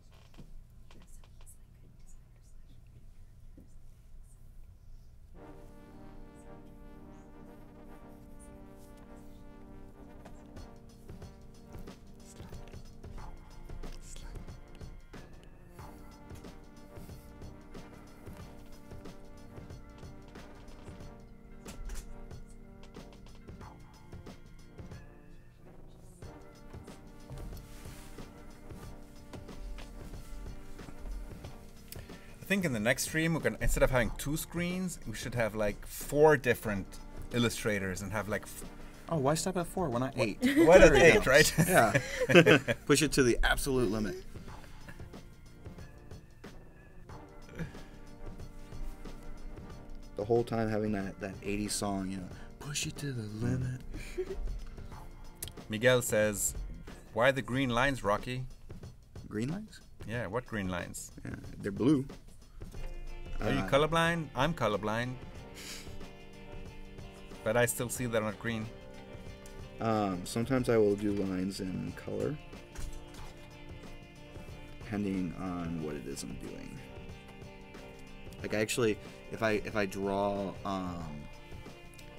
I think in the next stream, instead of having 2 screens, we should have like 4 different illustrators and have like. Oh, why stop at 4? Why not 8? Why not 8, right? Yeah. Push it to the absolute limit. The whole time having that 80s song, push it to the limit. Miguel says, "Why the green lines, Rocky?" Green lines? Yeah, what green lines? Yeah, they're blue. Are you colorblind? I'm colorblind. But I still see they're not green. Sometimes I will do lines in color, depending on what it is I'm doing. Like if I draw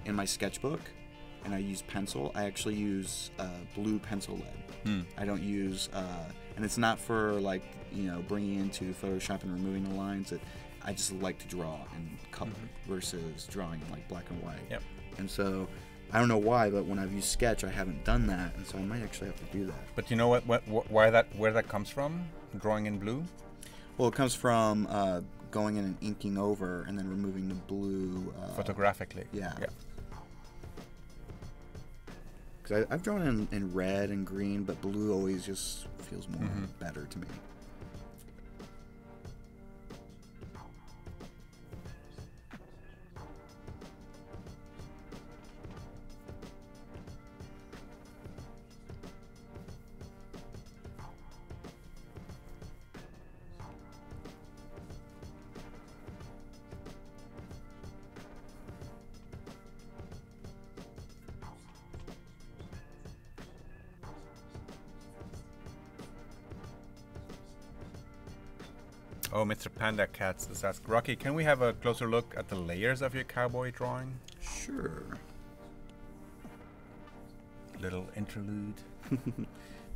in my sketchbook and I use pencil, I actually use blue pencil lead. I don't use, and it's not for like bringing into Photoshop and removing the lines. I just like to draw in color versus drawing in like black and white. Yep. And so I don't know why, but when I've used Sketch, I haven't done that, and so I might actually have to do that. But you know where that comes from? Drawing in blue? Well, it comes from going in and inking over and then removing the blue. Photographically. Yeah. Yeah. Because I've drawn in red and green, but blue always just feels more better to me. Oh, Mr. Panda Cats is asking, Rocky, can we have a closer look at the layers of your cowboy drawing? Sure. Little interlude.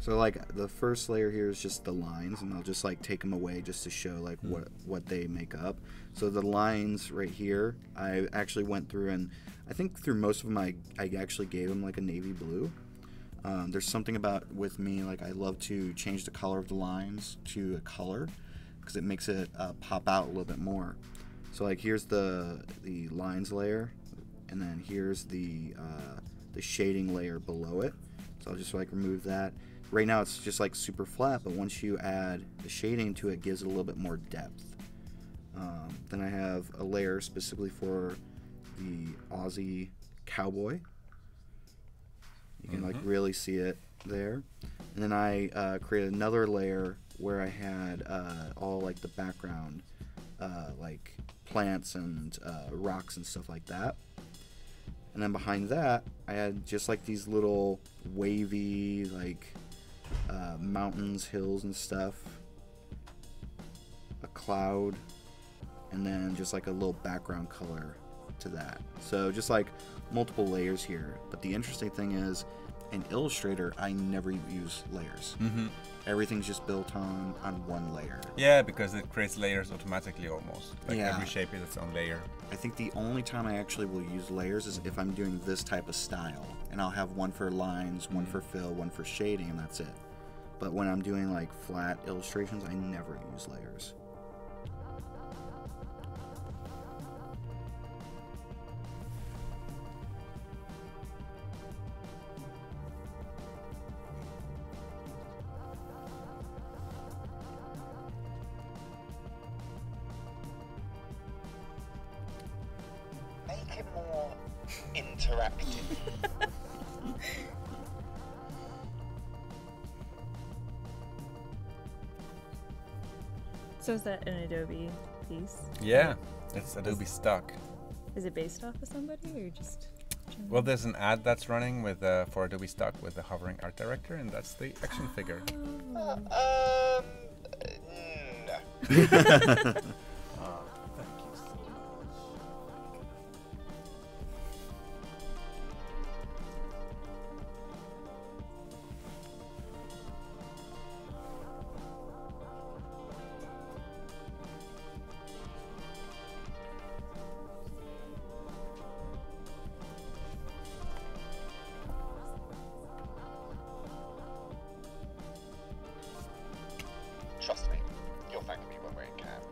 So like the first layer here is just the lines, and I'll just like take them away just to show like what they make up. So the lines right here, I actually went through, and I think through most of them I actually gave them like a navy blue. There's something about with me, like I love to change the color of the lines to a color, because it makes it pop out a little bit more. So like here's the lines layer, and then here's the shading layer below it. So I'll just like remove that. right now it's just like super flat, but once you add the shading to it, it gives it a little bit more depth. Then I have a layer specifically for the Aussie cowboy. You can like really see it there. And then I created another layer where I had all like the background, like plants and rocks and stuff like that. And then behind that, I had just like these little wavy like mountains, hills and stuff, a cloud, and then just like a little background color to that. So just like multiple layers here. But the interesting thing is, in Illustrator, I never use layers. Everything's just built on one layer. Yeah, because it creates layers automatically almost. Like every shape is its own layer. I think the only time I actually will use layers is if I'm doing this type of style. And I'll have one for lines, one for fill, one for shading, and that's it. But when I'm doing like flat illustrations, I never use layers. Make it more interactive. So is that an Adobe piece? Yeah, it's Adobe stock. Is it based off of somebody or just? Well, there's an ad that's running with for Adobe stock with the hovering art director, and that's the action figure. No. Trust me, you'll thank me when we're in camp.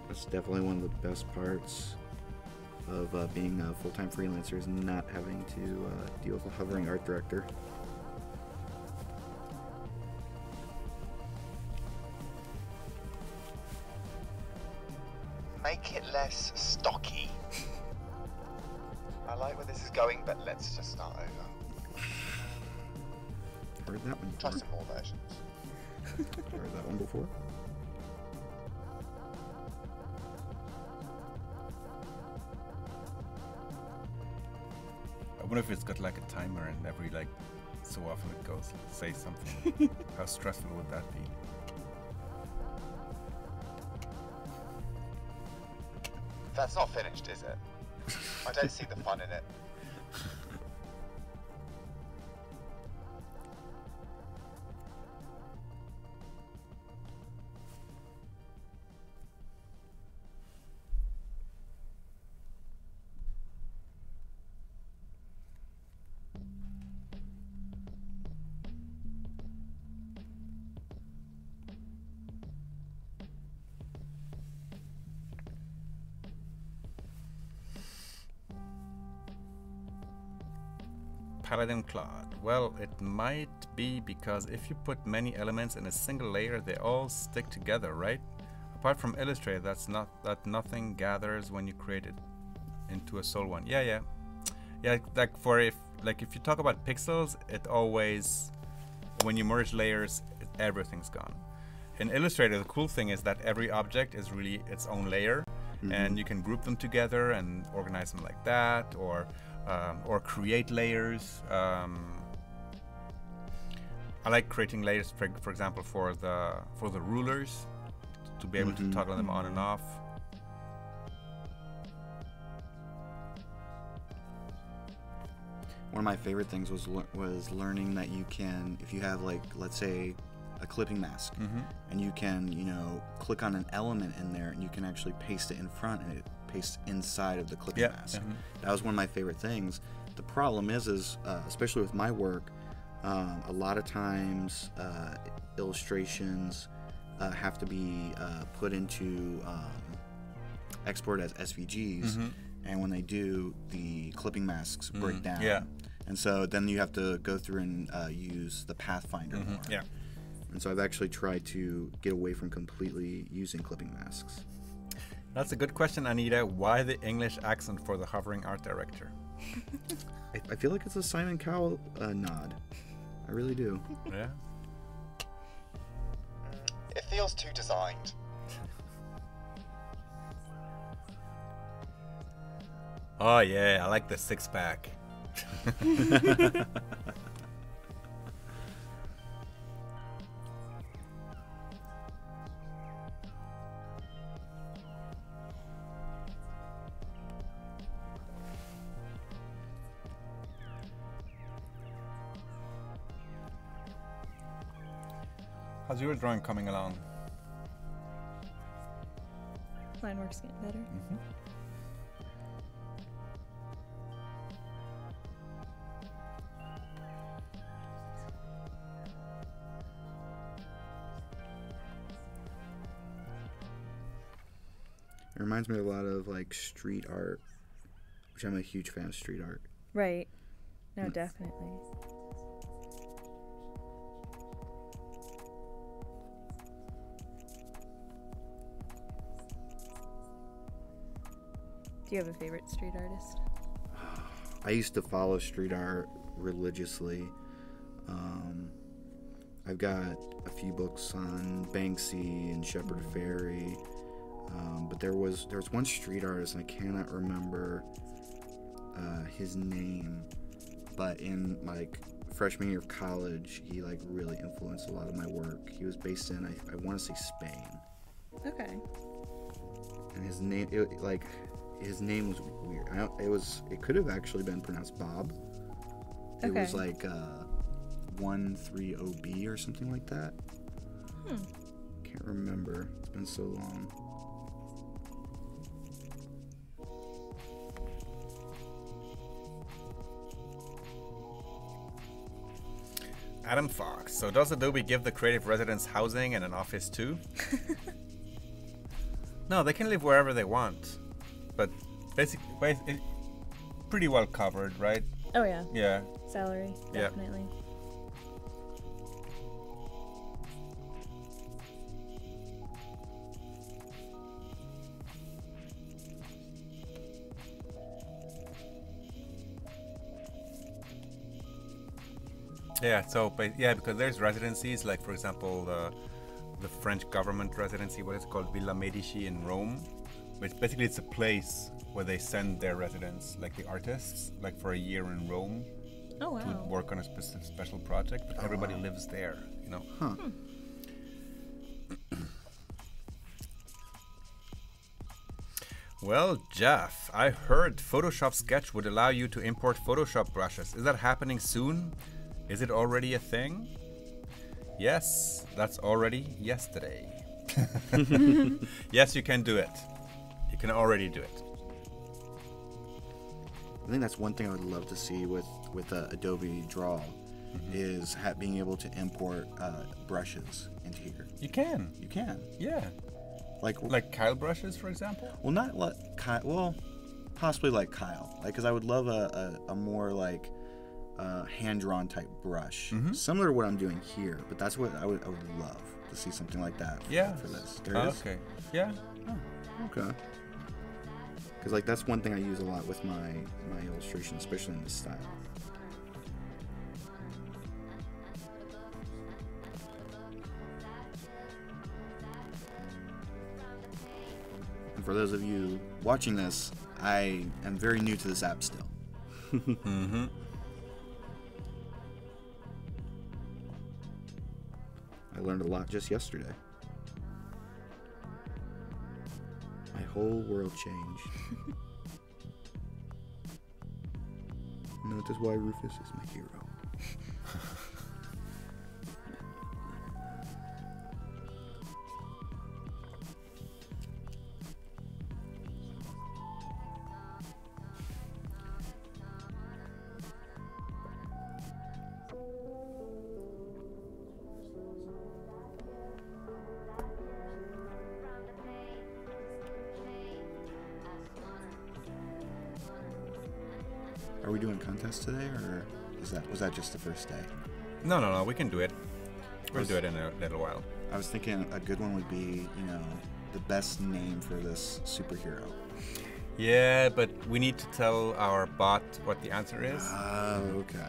That's definitely one of the best parts of being a full-time freelancer, is not having to deal with a hovering art director. Make it less stocky. I like where this is going, but let's just start over. Heard that one Try before? some more versions. Heard that one before? I wonder if it's got like a timer and every like so often it goes, say something. How stressful would that be? That's not finished, is it? I don't see the fun in it. Paladin Cloud. Well, it might be because if you put many elements in a single layer, they all stick together, right? Apart from Illustrator, that's not that nothing gathers when you create it into a sole one. Yeah. Like if you talk about pixels, it always, when you merge layers, everything's gone. In Illustrator, the cool thing is that every object is really its own layer, and you can group them together and organize them like that, or create layers. I like creating layers, for example, for the rulers, to be able to toggle them on and off. One of my favorite things was learning that you can, if you have like, let's say, a clipping mask, and you can, click on an element in there, and you can actually paste it in front, and it pastes inside of the clipping mask. That was one of my favorite things. The problem is especially with my work, a lot of times illustrations have to be put into export as SVGs, and when they do, the clipping masks break down. Yeah. And so then you have to go through and use the Pathfinder more. Yeah. And so I've actually tried to get away from completely using clipping masks. That's a good question, Anita. Why the English accent for the hovering art director? I feel like it's a Simon Cowell nod. I really do. Yeah. It feels too designed. Oh yeah, I like the six-pack. How's your drawing coming along? Line work's getting better. It reminds me a lot of like street art, which I'm a huge fan of street art. Right. No, definitely. Do you have a favorite street artist? I used to follow street art religiously. I've got a few books on Banksy and Shepard Fairey, but there was one street artist, and I cannot remember his name, but in like freshman year of college, he like really influenced a lot of my work. He was based in I want to say Spain. Okay. And his name his name was weird. It could have actually been pronounced Bob. It was like 130B or something like that. Can't remember. It's been so long. Adam Fox. So does Adobe give the creative residents housing and an office too? No, they can live wherever they want. But basically, pretty well covered, right? Oh yeah. Yeah. Salary, Yeah. definitely. Yeah. So, because there's residencies, like for example, the French government residency, what is it called, Villa Medici in Rome, which basically it's a place where they send their residents, like the artists, like for a year in Rome. Oh wow. To work on a special project, but everybody lives there, you know. Huh. Well, Jeff, I heard Photoshop Sketch would allow you to import Photoshop brushes. Is that happening soon? Is it already a thing? Yes, that's already yesterday. Yes, you can do it. You can already do it. I think that's one thing I would love to see with Adobe Draw is being able to import brushes into here. You can. You can. Yeah. Like Kyle brushes, for example? Well, not like Kyle. Well, possibly like Kyle. Like, because I would love a more like hand-drawn type brush, similar to what I'm doing here. But that's what I would love to see, something like that. For this. There is. Okay. Yeah. Oh, okay. Because like that's one thing I use a lot with my illustration, especially in this style. And for those of you watching this, I am very new to this app still. I learned a lot just yesterday. My whole world changed. Notice why Rufus is my hero. Are we doing contests today, or was that just the first day? No, we can do it. We'll do it in a little while. I was thinking a good one would be, the best name for this superhero. Yeah, but we need to tell our bot what the answer is. Oh, okay.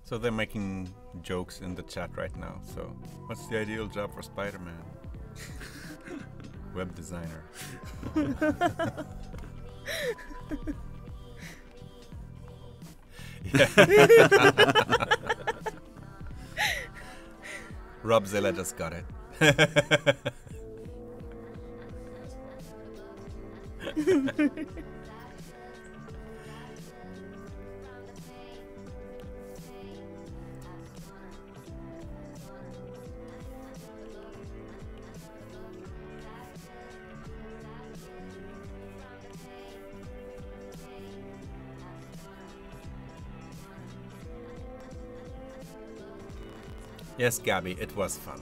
So they're making jokes in the chat right now. So, what's the ideal job for Spider-Man? Web designer. Rob Zilla just got it. Yes, Gabby, it was fun.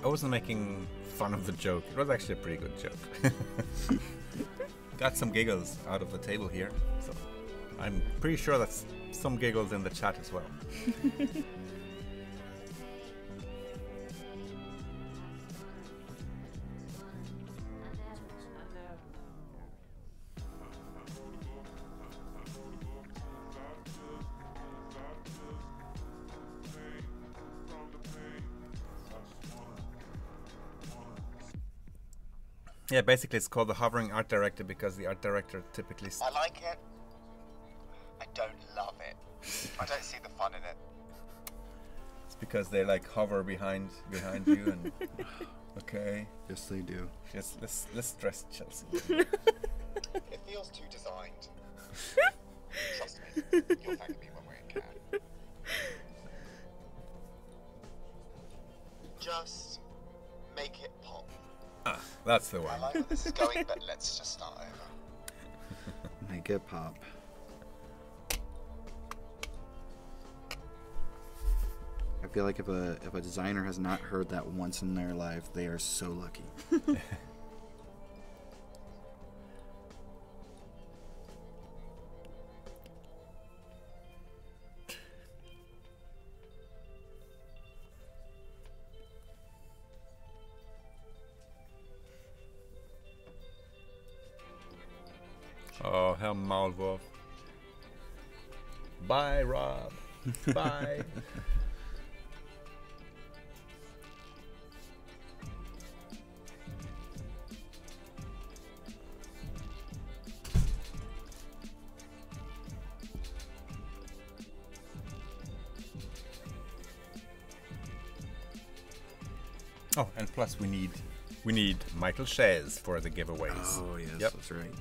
I wasn't making fun of the joke. It was actually a pretty good joke. Got some giggles out of the table here, so I'm pretty sure that's some giggles in the chat as well. Yeah, basically it's called the hovering art director because the art director typically... I like it. I don't love it. I don't see the fun in it. It's because they like hover behind you and... Okay. Yes, they do. Yes, let's dress Chelsea. It feels too designed. Trust me, you'll thank me when we're in Cannes. Just make it pop. Ah, that's the one. I like where this is going, but let's just start over. Make it pop. I feel like if a designer has not heard that once in their life, they are so lucky. Oh, Herr Maulwurf. Bye, Rob. Bye. Oh, and plus we need Michael Shays for the giveaways. Oh yes, yep. That's right.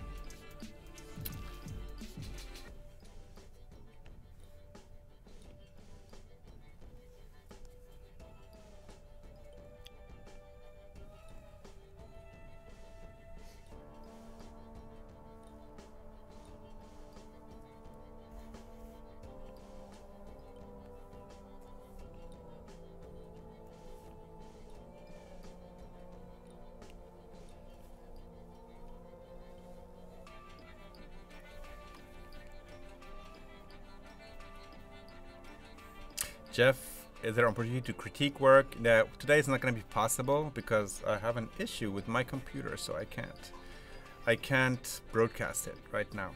Jeff, is there an opportunity to critique work? No, today is not going to be possible because I have an issue with my computer, so I can't broadcast it right now.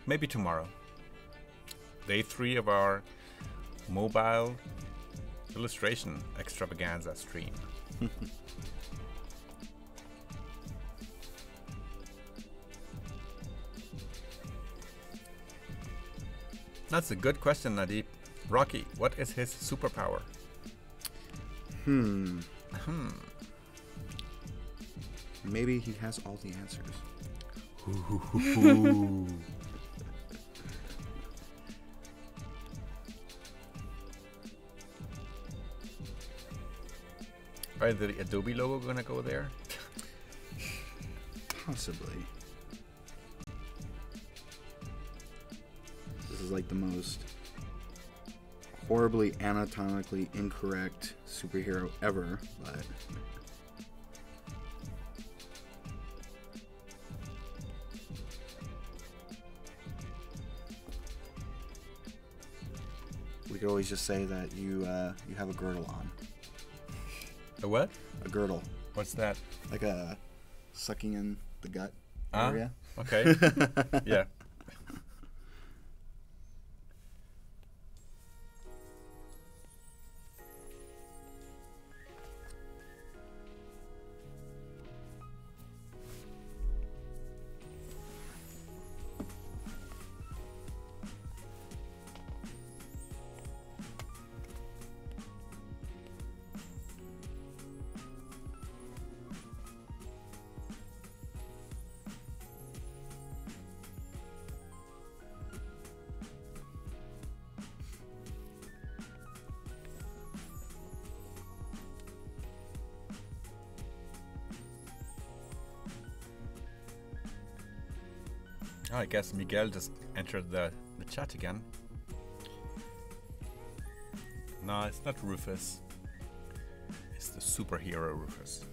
Maybe tomorrow. Day 3 of our mobile illustration extravaganza stream. That's a good question, Nadeep. Rocky, what is his superpower? Maybe he has all the answers. Are the Adobe logo gonna go there? Possibly. This is like the most horribly anatomically incorrect superhero ever, but we could always just say that you have a girdle on. A what? A girdle. What's that? Like a sucking in the gut area. Okay. Yeah. Oh, I guess Miguel just entered the chat again. No, it's not Rufus. It's the superhero Rufus.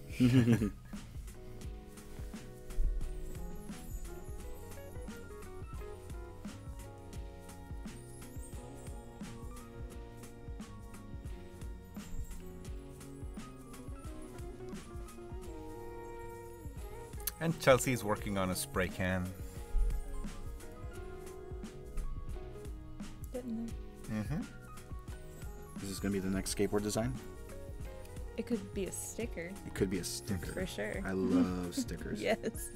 And Chelsea's working on a spray can. Mm-hmm. Is this going to be the next skateboard design? It could be a sticker. It could be a sticker. For sure. I love stickers. Yes.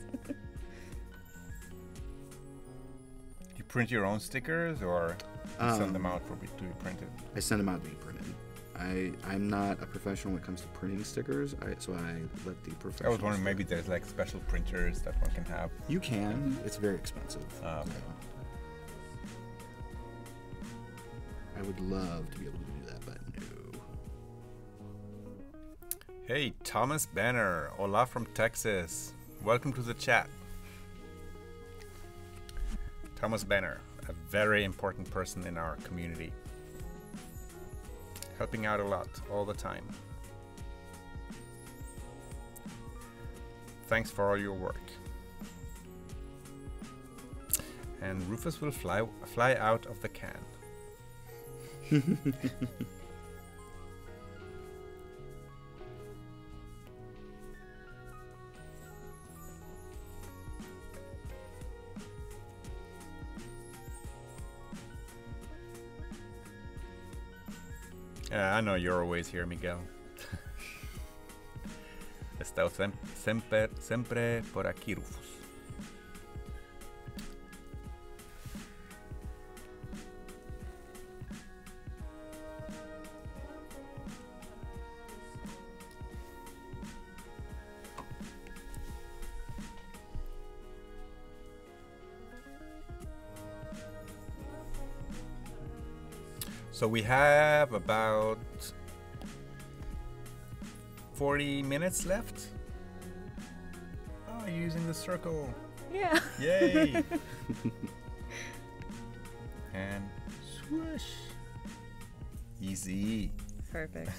You print your own stickers, or you send them out to be printed? I send them out to be printed. I'm not a professional when it comes to printing stickers, so I let the professionals. I was wondering, maybe there's like special printers that one can have. You can. It's very expensive. Okay. I would love to be able to do that, but no. Hey, Thomas Banner. Hola from Texas. Welcome to the chat. Thomas Banner, a very important person in our community. Helping out a lot, all the time. Thanks for all your work. And Rufus will fly out of the can. I know you're always here, Miguel. He estado sempre por aquí, Rufus. So we have about 40 minutes left. Oh, using the circle. Yeah. Yay! And swoosh. Easy. Perfect.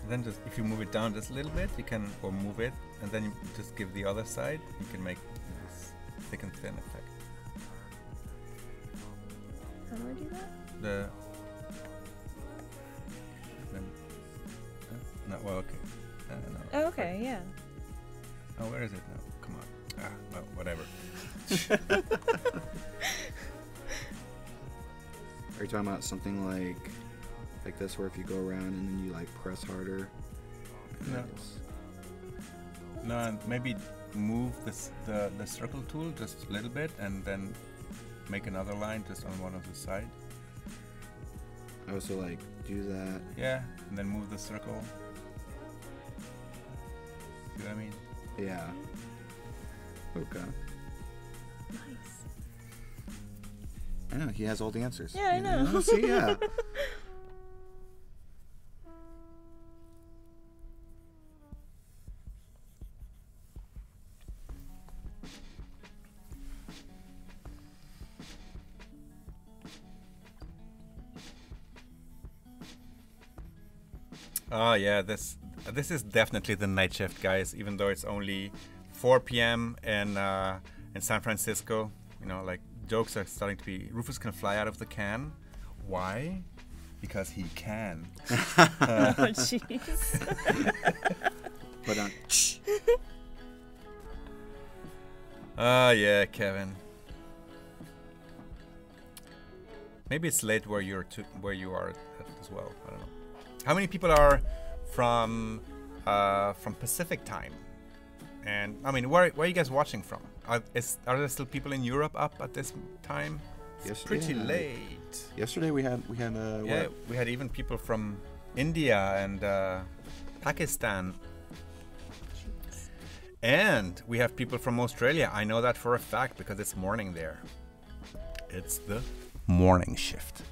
Then just, if you move it down just a little bit, you can, or move it, and then you just give the other side, you can make this thick and thin effect. How do I do that? No, well, okay. No. Oh, okay, yeah. Oh, where is it now? Come on. Well, whatever. Are you talking about something like this, where if you go around and then you like press harder? No. No, and maybe move the circle tool just a little bit, and then make another line just on one of the side. Oh, so like do that. Yeah, and then move the circle. See what I mean? Yeah. Okay. Nice. Yeah, he has all the answers. Yeah, I know. See, yeah. Oh yeah, this is definitely the night shift, guys. Even though it's only 4 p.m. in San Francisco, you know, like jokes are starting to be. Rufus can fly out of the can. Why? Because he can. Oh, jeez. But yeah, Kevin. Maybe it's late where you are as well. I don't know. How many people are from Pacific time? And I mean, where are you guys watching from? Are there still people in Europe up at this time? It's pretty late. Yesterday we had we had even people from India and Pakistan. And we have people from Australia. I know that for a fact because it's morning there. It's the morning shift.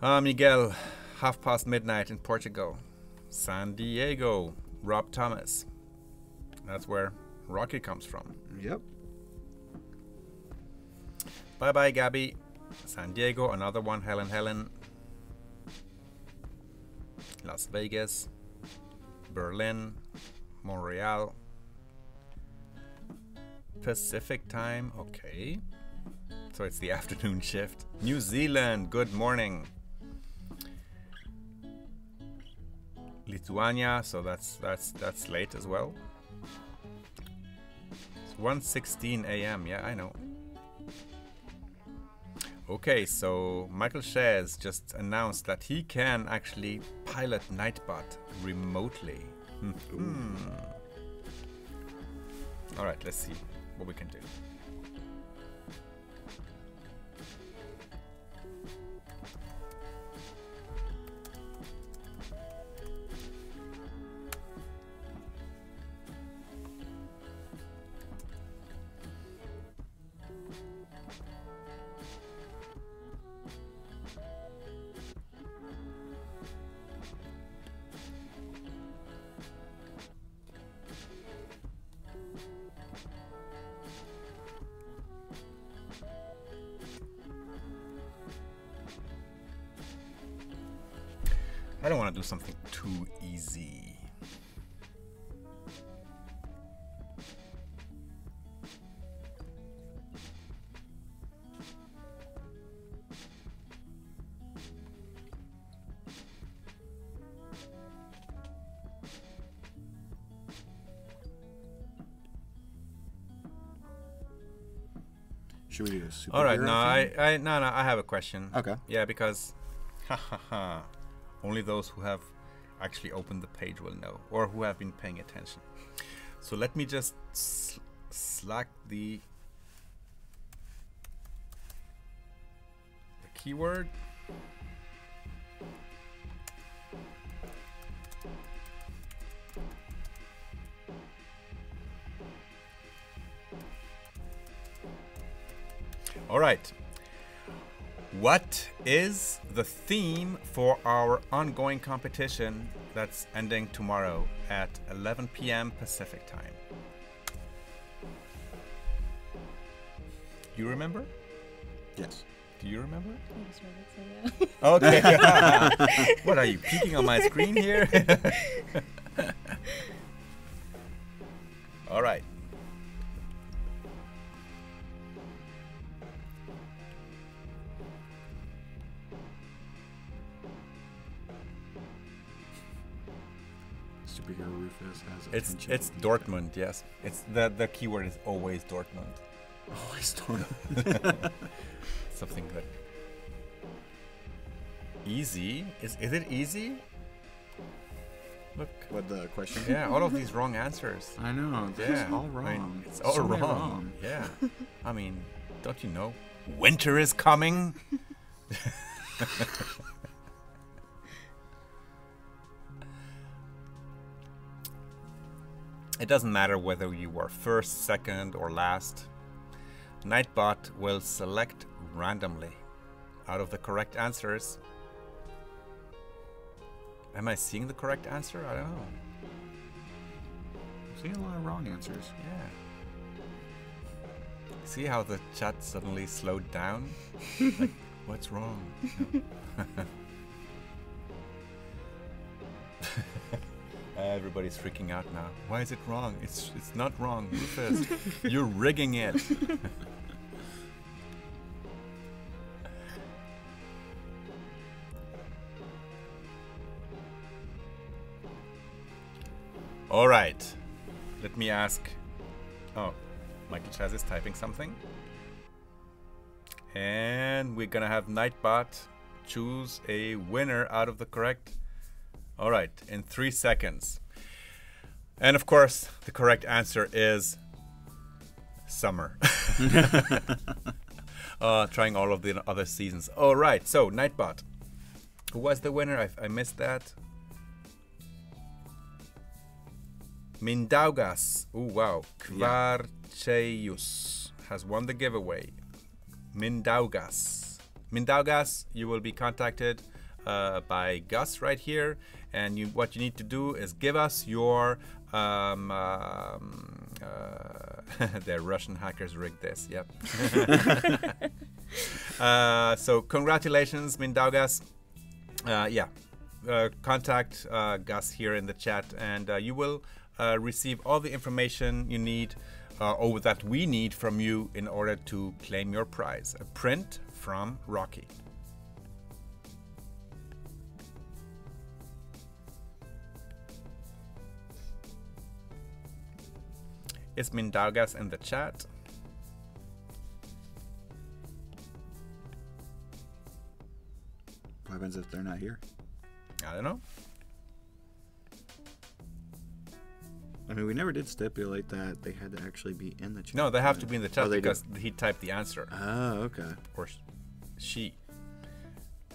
Miguel, midnight in Portugal. San Diego, Rob Thomas. That's where Rocky comes from. Yep. Bye bye, Gabby. San Diego, another one. Helen. Las Vegas, Berlin, Montreal. Pacific time, okay. So it's the afternoon shift. New Zealand, good morning. Lithuania, so that's late as well. It's 1:16 a.m. Yeah, I know. Okay, so Michael Shays just announced that he can actually pilot Nightbot remotely. All right, let's see what we can do. I don't want to do something too easy. Should we do a superhero? All right, no, I have a question. Okay. Yeah, because only those who have actually opened the page will know, or who have been paying attention. So let me just slack the keyword. All right. What is the theme for our ongoing competition that's ending tomorrow at 11 p.m. Pacific time? You remember? Yes. Do you remember? I just read it, so yeah. Okay. What are you peeking on my screen here? All right. Superhero Rufus has It's Dortmund, yes. It's the keyword is always Dortmund. Always Dortmund. Something that easy is it easy? Look. What the question? Yeah, all of these wrong answers. I know. Yeah, It's all wrong. I mean, it's all So wrong. Yeah. I mean, don't you know? Winter is coming. It doesn't matter whether you were first, second, or last. Nightbot will select randomly out of the correct answers. Am I seeing the correct answer? I don't know. I'm seeing a lot of wrong answers. Yeah. See how the chat suddenly slowed down? Like, what's wrong? Everybody's freaking out now. Why is it wrong? It's not wrong, Rufus. You're rigging it. All right. Let me ask. Oh, Michael Chaz is typing something. And we're gonna have Nightbot choose a winner out of the correct. All right, in 3 seconds. And of course, the correct answer is summer. Trying all of the other seasons. All right, so Nightbot. Who was the winner? I missed that. Mindaugas. Oh, wow. Kvarcheus has won the giveaway. Mindaugas. Mindaugas, you will be contacted by Gus right here. And what you need to do is give us your... the Russian hackers rigged this, yep. So congratulations, Mindaugas. Contact Gus here in the chat, and you will receive all the information you need or that we need from you in order to claim your prize, a print from Rocky. Is Mindaugas in the chat? What happens if they're not here? I don't know. I mean, we never did stipulate that they had to actually be in the chat. No, they have to be in the chat because do? he typed the answer. Oh, okay. Or she.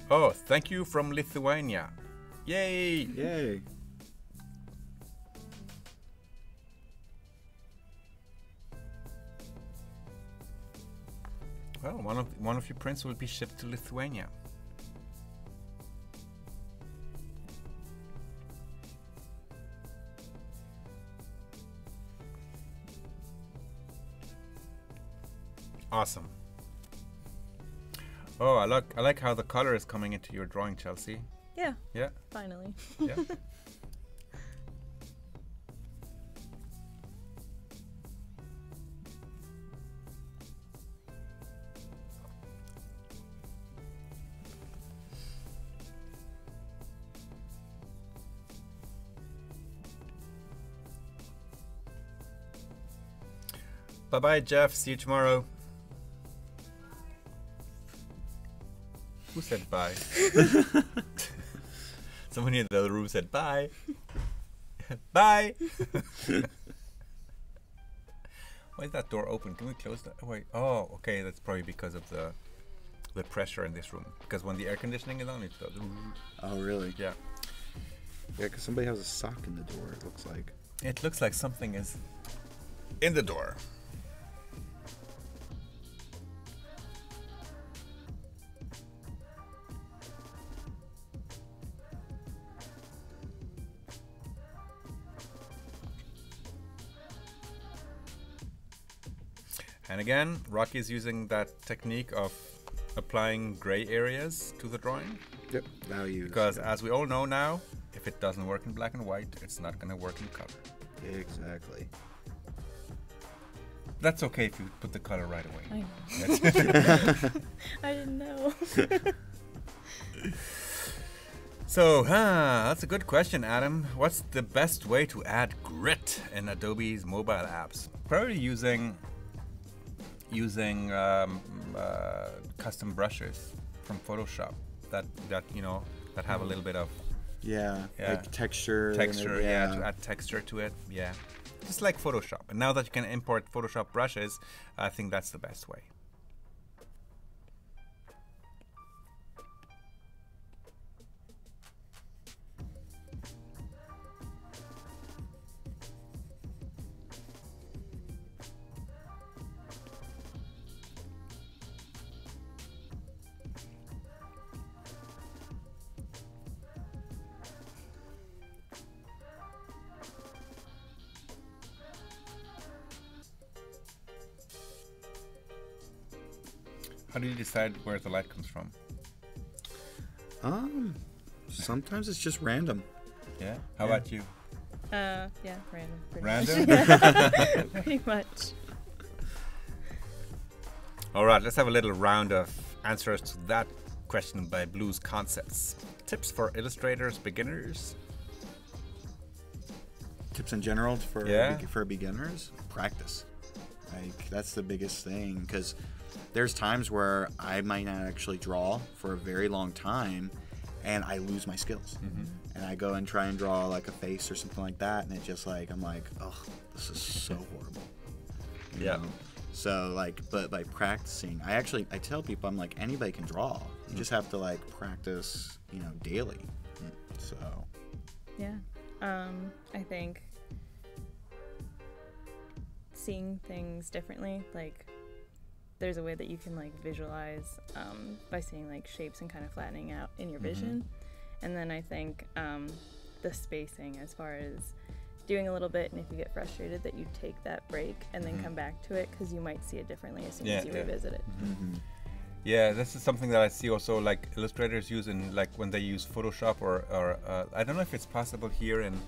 Oh, thank you from Lithuania. Yay! Yay. Well, one of your prints will be shipped to Lithuania. Awesome. Oh, I like how the color is coming into your drawing, Chelsea. Yeah. Yeah. Finally. Yeah. Bye-bye, Jeff. See you tomorrow. Who said bye? Someone in the other room said bye. Bye. Why is that door open? Can we close that? Oh, wait. Oh, okay. That's probably because of the pressure in this room. Because when the air conditioning is on, it does. Oh, really? Yeah. Yeah, because somebody has a sock in the door, it looks like. It looks like something is in the door. And again, Rocky is using that technique of applying gray areas to the drawing. Yep, values. Because as we all know now, if it doesn't work in black and white, it's not going to work in color. Exactly. That's okay if you put the color right away. I know. I didn't know. So, that's a good question, Adam. What's the best way to add grit in Adobe's mobile apps? Probably using custom brushes from Photoshop that have a little bit of like texture. To add texture to it. Yeah, just like Photoshop. And now that you can import Photoshop brushes, I think that's the best way. How do you decide where the light comes from? Sometimes it's just random. Yeah. How about you? Yeah, random. Random? Pretty much. All right, let's have a little round of answers to that question by Blues Concepts. Tips for illustrators, beginners? Tips in general for beginners? Practice. Like, that's the biggest thing, because there's times where I might not actually draw for a very long time and I lose my skills. And I go and try and draw like a face or something like that, and it just like, I'm like, oh, this is so horrible. You know? So like, but by practicing, I tell people, I'm like, anybody can draw. You just have to like practice, you know, daily. So. Yeah. I think seeing things differently, like there's a way that you can like visualize by seeing like shapes and kind of flattening out in your vision. And then I think the spacing, as far as doing a little bit, and if you get frustrated, that you take that break and then come back to it, because you might see it differently as soon as you revisit it. Yeah, this is something that I see also like illustrators use in like when they use Photoshop or I don't know if it's possible here in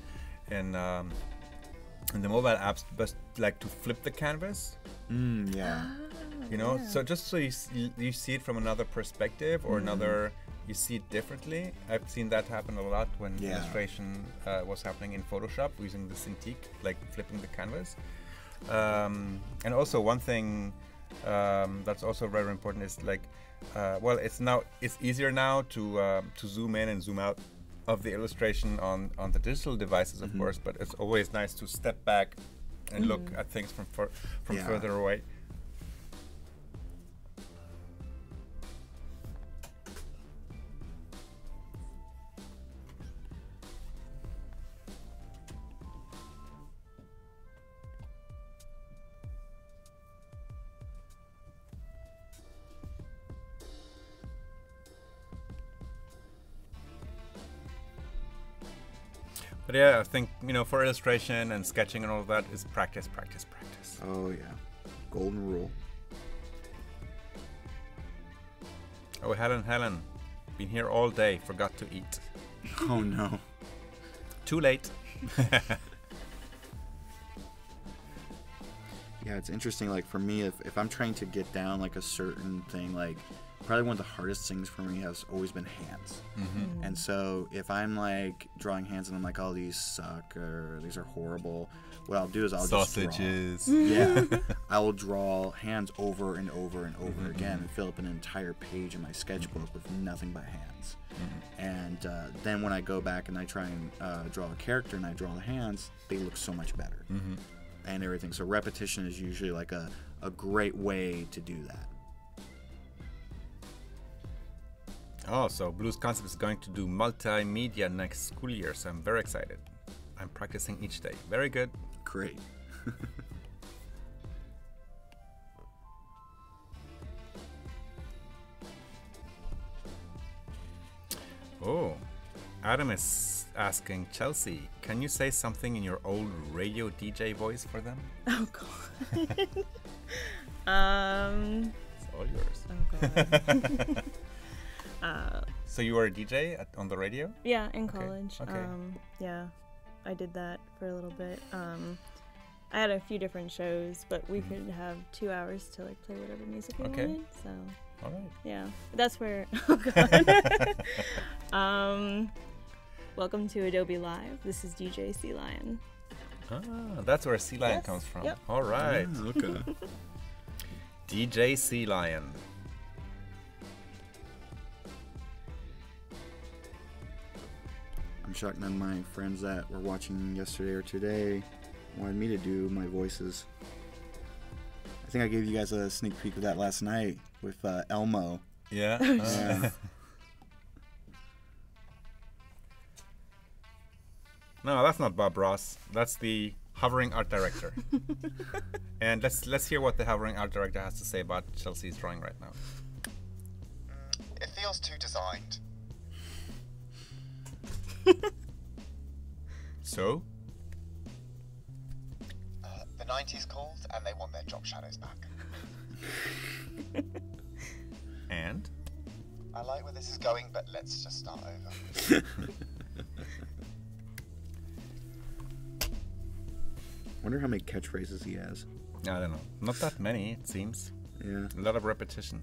the mobile apps, but like to flip the canvas. You know, so just so you see it from another perspective or another, you see it differently. I've seen that happen a lot when illustration was happening in Photoshop using the Cintiq, like flipping the canvas. And also one thing that's also very important is like, well, it's easier now to zoom in and zoom out of the illustration on the digital devices, of course, but it's always nice to step back and look at things from further away. But yeah, I think, you know, for illustration and sketching and all of that is practice, practice, practice. Oh yeah, golden rule. Oh, Helen, been here all day, forgot to eat. Oh no. Too late. Yeah, it's interesting. Like for me, if I'm trying to get down like a certain thing, like probably one of the hardest things for me has always been hands. And so if I'm like drawing hands and I'm like, oh, these suck or these are horrible, what I'll do is I'll sausages. Just draw. Yeah, I will draw hands over and over and over again and fill up an entire page in my sketchbook with nothing but hands. And then when I go back and I try and draw a character and I draw the hands, they look so much better. And everything. So repetition is usually like a great way to do that. Oh, so Blues Concept is going to do multimedia next school year, so I'm very excited. I'm practicing each day. Very good. Great. Oh, Adam is asking Chelsea, can you say something in your old radio DJ voice for them? Oh god. It's all yours. Oh god. So you were a DJ on the radio? Yeah, in college. Okay. Yeah, I did that for a little bit. I had a few different shows, but we could have 2 hours to like play whatever music we wanted. So. All right. Yeah, that's where. Oh god. Welcome to Adobe Live. This is DJ Sea Lion. Ah, that's where Sea Lion comes from. Yep. All right. Okay. DJ Sea Lion. I'm shocked none of my friends that were watching yesterday or today wanted me to do my voices. I think I gave you guys a sneak peek of that last night with Elmo. Yeah. No, that's not Bob Ross. That's the hovering art director. And let's hear what the hovering art director has to say about Chelsea's drawing right now. It feels too designed. So? The 90s called and they want their drop shadows back. And? I like where this is going, but let's just start over. Wonder how many catchphrases he has. I don't know. Not that many, it seems. Yeah. A lot of repetition.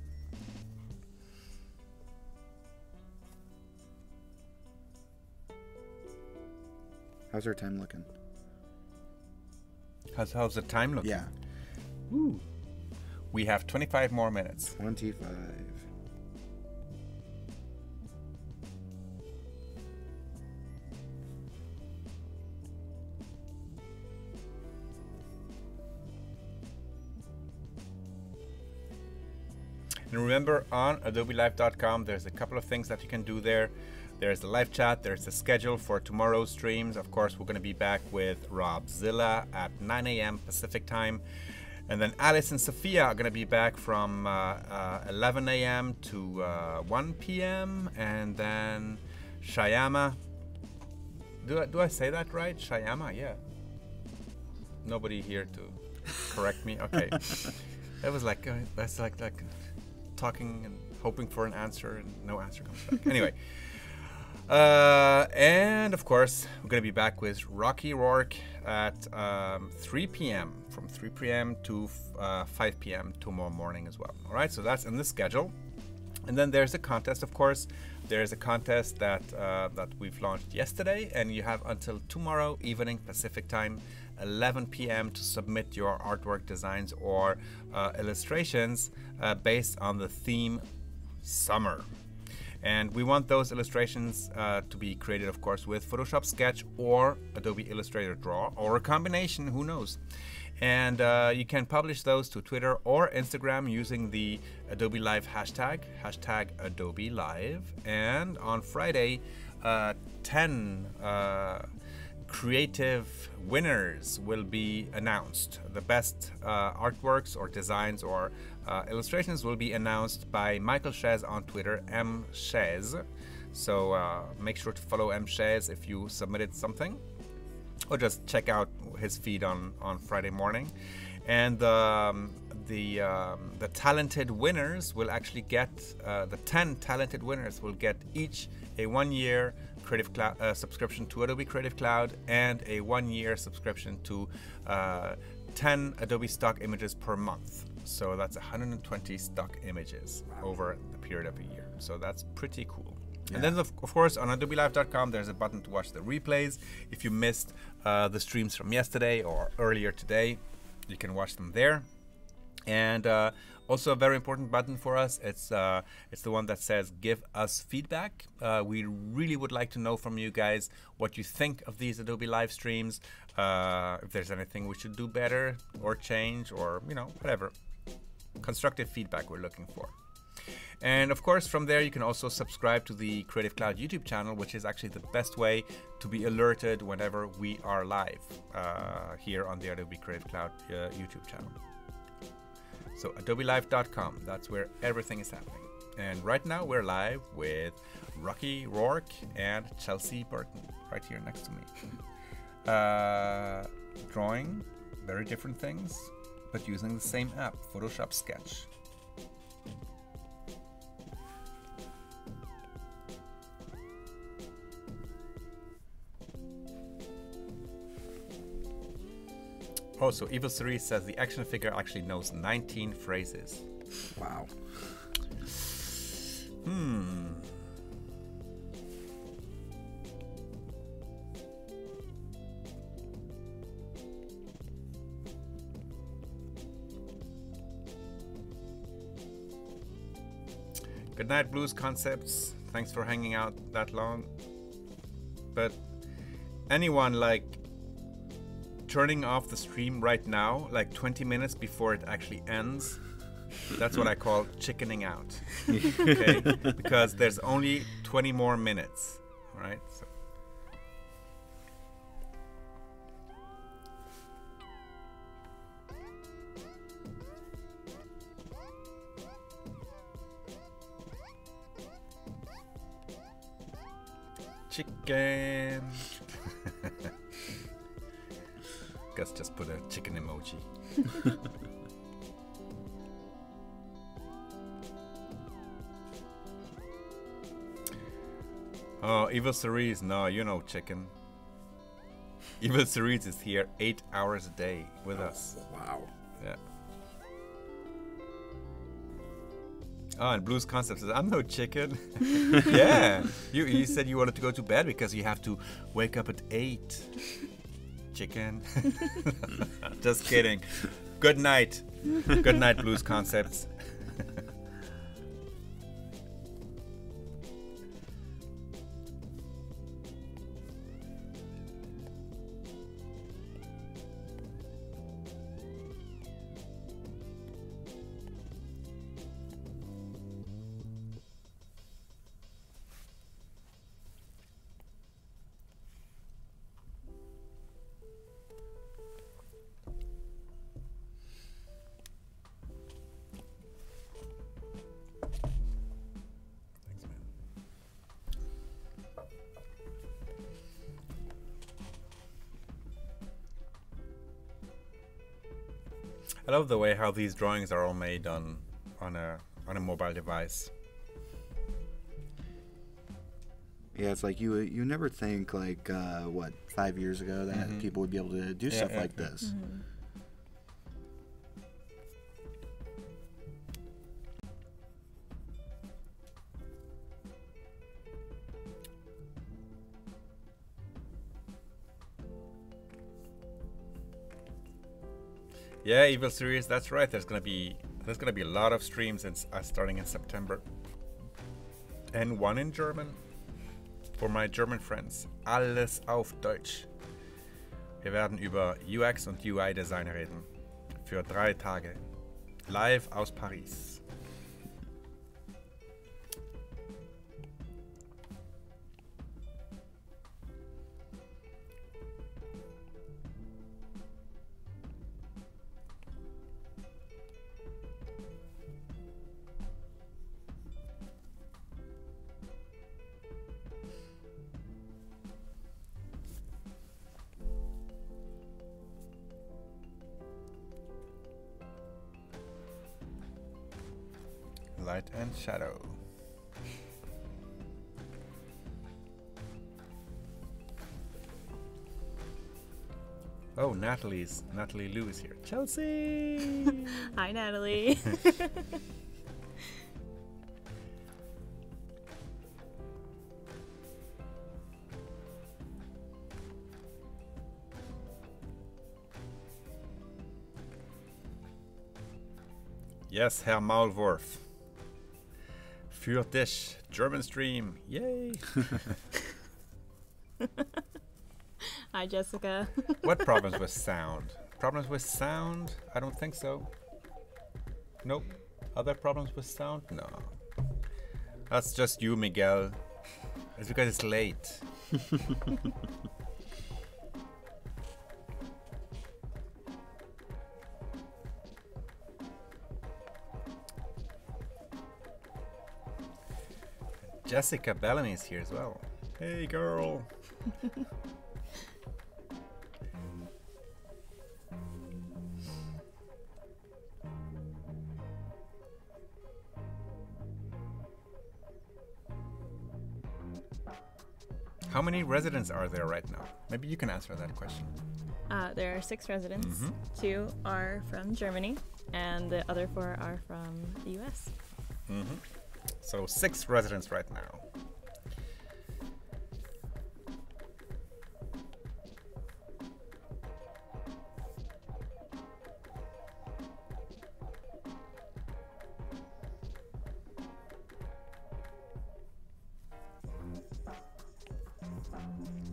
How's our time looking? How's the time looking? Yeah. Ooh. We have 25 more minutes. 25. And remember, on adobelive.com, there's a couple of things that you can do there. There's the live chat, there's the schedule for tomorrow's streams. Of course, we're going to be back with Robzilla at 9 a.m. Pacific time. And then Alice and Sophia are going to be back from 11 a.m. to 1 p.m. And then Shyama. Do I say that right? Shyama, yeah. Nobody here to correct me. Okay. That was like, that's like talking and hoping for an answer and no answer comes back. Anyway. And of course, we're going to be back with Rocky Roark at 3 p.m. from 3 p.m. to 5 p.m. tomorrow morning as well. All right, so that's in the schedule. And then there's a contest, of course. There's a contest that we've launched yesterday, and you have until tomorrow evening Pacific time, 11 p.m. to submit your artwork designs or illustrations based on the theme summer. And we want those illustrations to be created, of course, with Photoshop Sketch or Adobe Illustrator Draw, or a combination, who knows. And you can publish those to Twitter or Instagram using the Adobe Live hashtag Adobe Live. And on Friday, 10 creative winners will be announced. The best artworks or designs or illustrations will be announced by Michael Shez on Twitter, mshez. So make sure to follow mshez if you submitted something, or just check out his feed on Friday morning. And the talented winners will actually get, the 10 talented winners will get each a 1-year Creative Cloud subscription to Adobe Creative Cloud and a 1-year subscription to 10 Adobe stock images per month. So that's 120 stock images over the period of a year. So that's pretty cool. Yeah. And then, of course, on adobelive.com, there's a button to watch the replays. If you missed the streams from yesterday or earlier today, you can watch them there. And also a very important button for us, it's the one that says give us feedback. We really would like to know from you guys what you think of these Adobe live streams, if there's anything we should do better or change, or whatever. Constructive feedback we're looking for. And of course, from there you can also subscribe to the Creative Cloud YouTube channel, which is actually the best way to be alerted whenever we are live here on the Adobe Creative Cloud YouTube channel. So adobelive.com, that's where everything is happening. And right now we're live with Rocky Roark and Chelsea Burton right here next to me. Drawing very different things, but using the same app, Photoshop Sketch. Oh, so Evil Cerise says the action figure actually knows 19 phrases. Wow. Good night, Blues Concepts. Thanks for hanging out that long. But anyone turning off the stream right now, like 20 minutes before it actually ends, that's what I call chickening out. Okay? Because there's only 20 more minutes. All right? So. Chicken. Gus just put a chicken emoji. Oh, Evil Cerise, no, you know chicken. Evil Cerise is here 8 hours a day with us. Wow. Yeah. Oh, and Blues Concept says, I'm no chicken. Yeah. You said you wanted to go to bed because you have to wake up at 8. Chicken. Just kidding. Good night. Good night, Blues Concepts. I love the way how these drawings are all made on a mobile device. Yeah, it's like you never think like 5 years ago that people would be able to do stuff like this. Mm-hmm. Yeah, Evil Series, that's right. There's gonna be a lot of streams starting in September, and one in German for my German friends. Alles auf Deutsch. Wir werden über UX und UI Design reden für 3 Tage, live aus Paris. Light and shadow. Oh, Natalie Lou is here. Chelsea! Hi, Natalie. Yes, Herr Maulwurf. Für dich, German stream. Yay! Hi, Jessica. What problems with sound? Problems with sound? I don't think so. Nope. Other problems with sound? No. That's just you, Miguel. It's because it's late. Jessica Bellamy is here as well. Hey, girl. How many residents are there right now? Maybe you can answer that question. There are 6 residents. Mm-hmm. 2 are from Germany, and the other 4 are from the US. Mm-hmm. So 6 residents right now.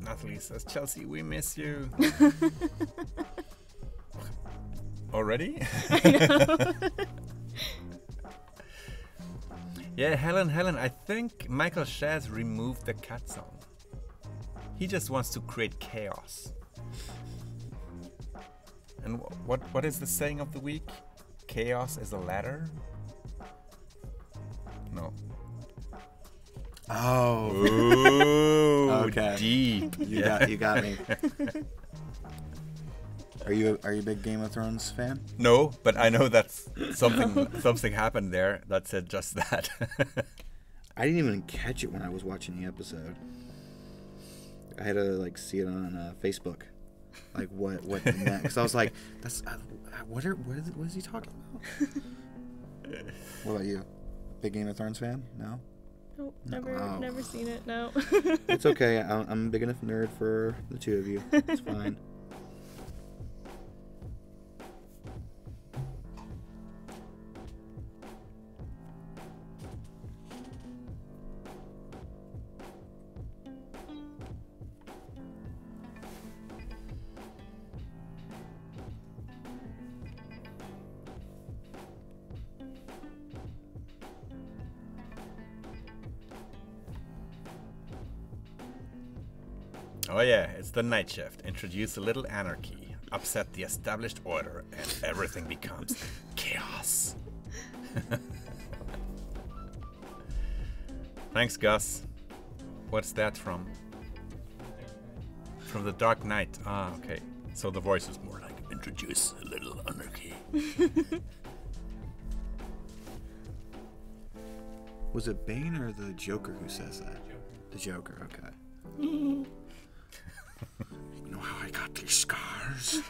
Natalie says, Chelsea, we miss you. Already? I know. Yeah, Helen, I think Michael Shaz removed the cat song. He just wants to create chaos. And what is the saying of the week? Chaos is a ladder? No. Oh. Ooh, okay. Deep. You got me. Are you a big Game of Thrones fan? No, but I know that's something happened there that said just that. I didn't even catch it when I was watching the episode. I had to like see it on Facebook. Like what next? I was like, that's what is he talking about? What about you? Big Game of Thrones fan? No. Nope, never seen it. No. It's okay. I'm a big enough nerd for the two of you. It's fine. Oh yeah, it's the night shift. Introduce a little anarchy, upset the established order, and everything becomes chaos. Thanks, Gus. What's that from? From The Dark Knight. Ah, okay. So the voice is more like, introduce a little anarchy. Was it Bane or the Joker who says that? The Joker, okay. You know how I got these scars?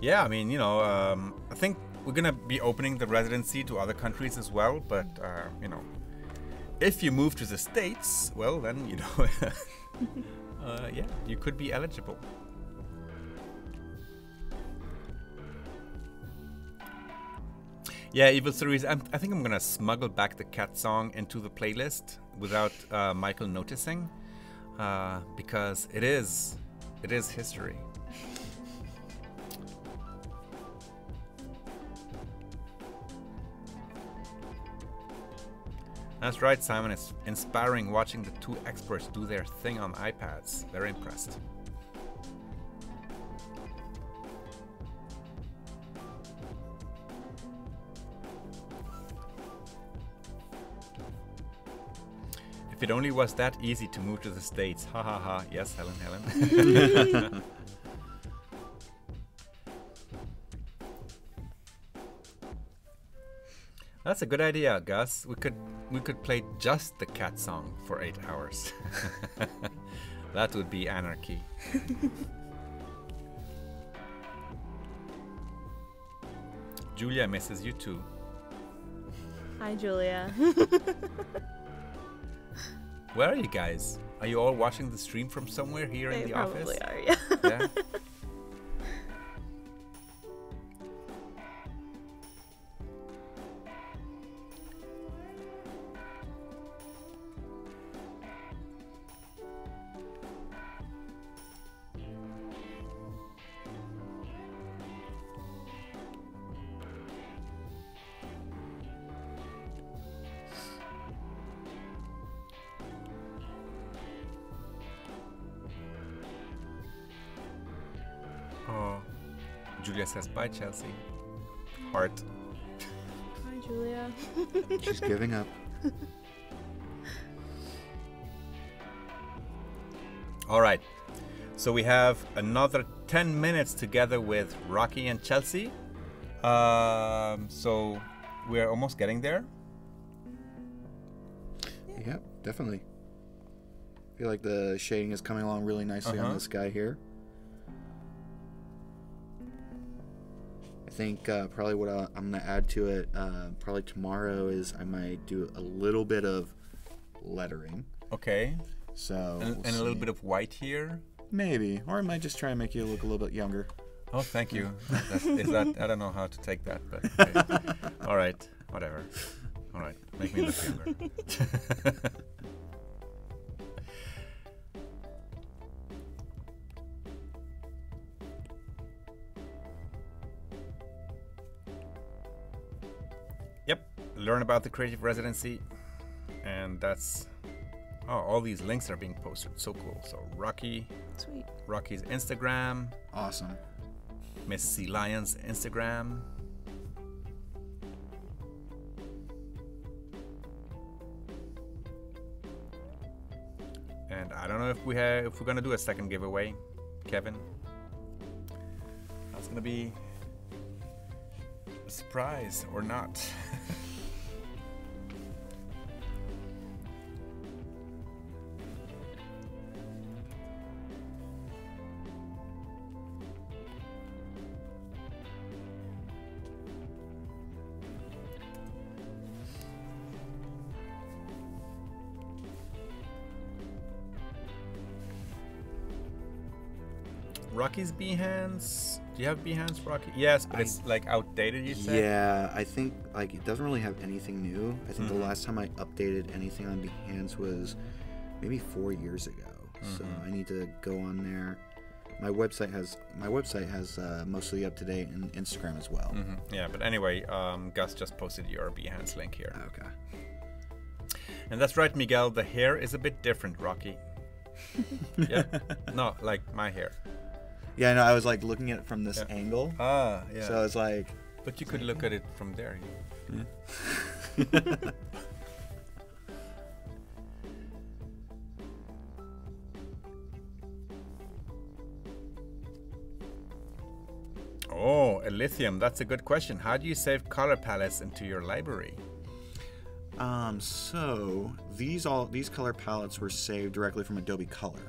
Yeah, I mean, you know, I think we're gonna be opening the residency to other countries as well, but, you know, if you move to the States, well, then, you know, yeah, you could be eligible. Yeah, Evil Series, I think I'm gonna smuggle back the cat song into the playlist without Michael noticing, because it is history. That's right, Simon. It's inspiring watching the two experts do their thing on iPads. Very impressed. If it only was that easy to move to the States. Ha ha ha. Yes, Helen. That's a good idea, Gus. We could play just the cat song for 8 hours. That would be anarchy. Julia misses you too. Hi, Julia. Where are you guys? Are you all watching the stream from somewhere here in the office? They probably are, yeah. Yeah. Oh, Julia says bye, Chelsea. Heart. Hi, Julia. She's giving up. All right. So we have another 10 minutes together with Rocky and Chelsea. So we're almost getting there. Yep, definitely. I feel like the shading is coming along really nicely on this guy here. I think probably what I'm going to add to it probably tomorrow is I might do a little bit of lettering. Okay. So And a little bit of white here. Maybe. Or I might just try and make you look a little bit younger. Oh, thank you. Is that? I don't know how to take that, but okay. All right, whatever. All right, make me look younger. Yep, learn about the creative residency, and that's. Oh, all these links are being posted. So cool. So Rocky's Instagram. Awesome. Miss C Lion's Instagram. And I don't know if we're gonna do a second giveaway, Kevin. That's gonna be surprise or not. Rocky's Behance. Do you have Behance, Rocky? Yes, but it's like outdated, you said? Yeah, I think like it doesn't really have anything new. I think the last time I updated anything on Behance was maybe 4 years ago. So I need to go on there. My website has mostly up to date, and Instagram as well. Yeah, but anyway, Gus just posted your Behance link here. Okay. And that's right, Miguel. The hair is a bit different, Rocky. Yeah, no, like my hair. Yeah, I know. I was like looking at it from this angle. Ah, yeah. So it's like. But you could look at it from there. Oh, Lithium. That's a good question. How do you save color palettes into your library? So these color palettes were saved directly from Adobe Color.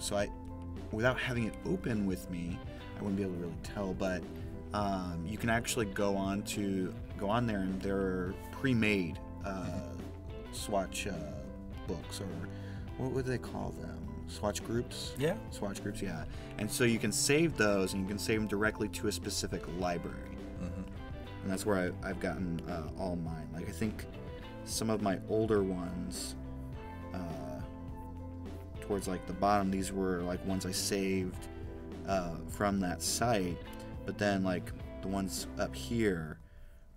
So without having it open with me, I wouldn't be able to really tell. But you can actually go on there, and there are pre-made swatch books, or what would they call them? Swatch groups? Yeah. Swatch groups, yeah. And so you can save those, and you can save them directly to a specific library. And that's where I've gotten all mine. Like I think some of my older ones, towards like the bottom, these were like ones I saved from that site. But then like the ones up here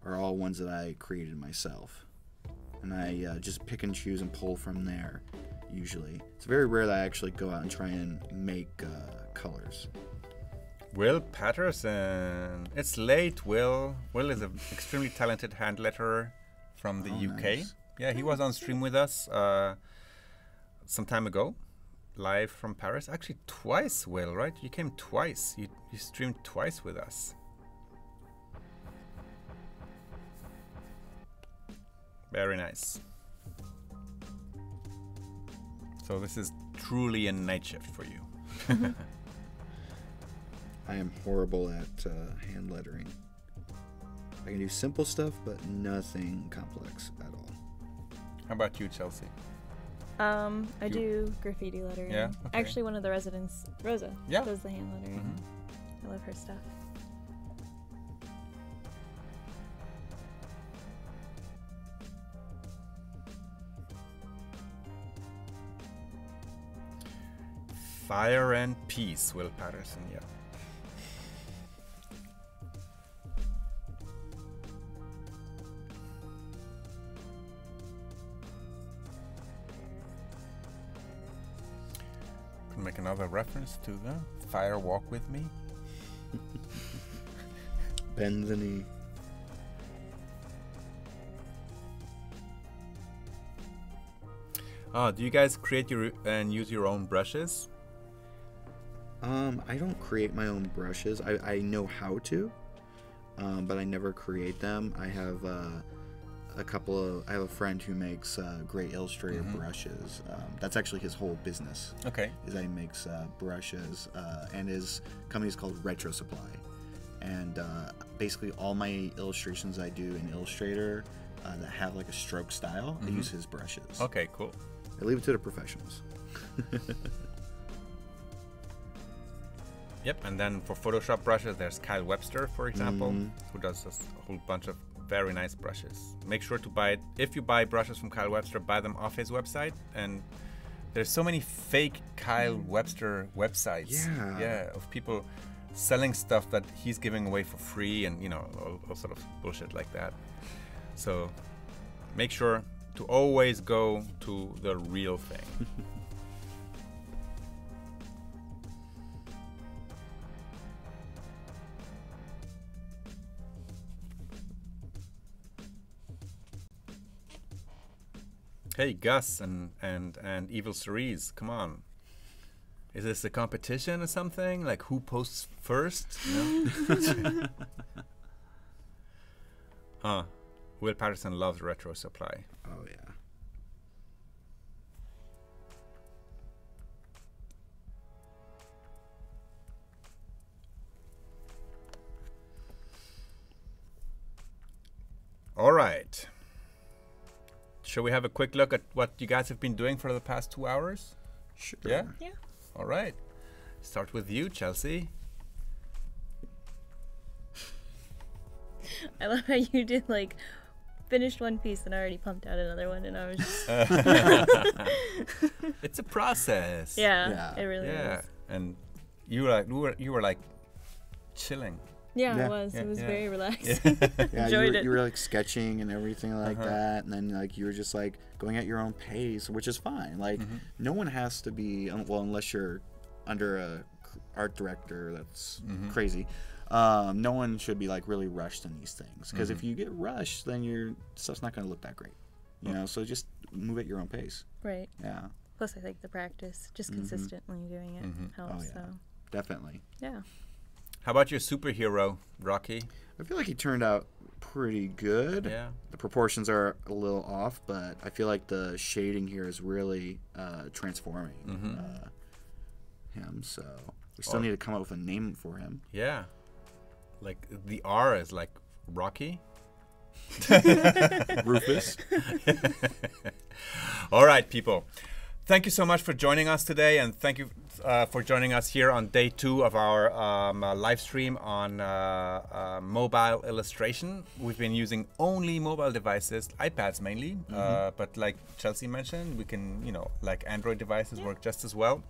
are all ones that I created myself. And I just pick and choose and pull from there, usually. It's very rare that I actually go out and try and make colors. Will Patterson. It's late, Will. Will is an extremely talented hand letterer from the UK. Nice. Yeah, he was on stream with us some time ago, live from Paris. Actually, twice, Will, right? You came twice. You streamed twice with us. Very nice. So this is truly a night shift for you. I am horrible at hand lettering. I can do simple stuff, but nothing complex at all. How about you, Chelsea? I do graffiti lettering. Yeah, okay. Actually, one of the residents, Rosa, Yeah. does the hand lettering. I love her stuff. Fire and Peace, Will Patterson, yeah. Can make another reference to the Fire Walk With Me. Bend the knee. Do you guys create and use your own brushes? I don't create my own brushes. I know how to, but I never create them. I have I have a friend who makes great Illustrator brushes. That's actually his whole business. Okay. Is that he makes brushes, and his company is called Retro Supply. And basically all my illustrations I do in Illustrator that have like a stroke style, I use his brushes. Okay, cool. I leave it to the professionals. Yep, and then for Photoshop brushes, there's Kyle Webster, for example, who does a whole bunch of very nice brushes. Make sure to buy it. If you buy brushes from Kyle Webster, buy them off his website. And there's so many fake Kyle Webster websites. Yeah, of people selling stuff that he's giving away for free, and you know, all sort of bullshit like that. So make sure to always go to the real thing. Hey Gus and Evil Cerise, come on. Is this a competition or something? Like who posts first? You know? Will Patterson loves retro supply. Oh yeah. All right. Shall we have a quick look at what you guys have been doing for the past 2 hours? Sure. Yeah? Yeah. All right. Start with you, Chelsea. I love how you did like finished one piece and already pumped out another one, and I was just It's a process. yeah, it really Yeah. is. And you were like chilling. Yeah, Yeah. it was. Yeah, It was yeah. very relaxed. Yeah, Enjoyed it. you were like sketching and everything like Uh-huh. that, and then like you were just like going at your own pace, which is fine. Like no one has to be well, unless you're under a art director that's crazy. No one should be like really rushed in these things, because if you get rushed, then your stuff's not going to look that great. You know, so just move at your own pace. Right. Yeah, Plus, I think the practice, just consistently doing it, helps. Oh, yeah. So definitely. yeah. How about your superhero, Rocky? I feel like he turned out pretty good. Yeah. The proportions are a little off, but I feel like the shading here is really transforming him. So we still need to come up with a name for him. Yeah. Like the R is like Rocky. Rufus. All right, people. Thank you so much for joining us today, and thank you for joining us here on day 2 of our live stream on mobile illustration. We've been using only mobile devices, iPads mainly, but like Chelsea mentioned, we can, like Android devices work just as well.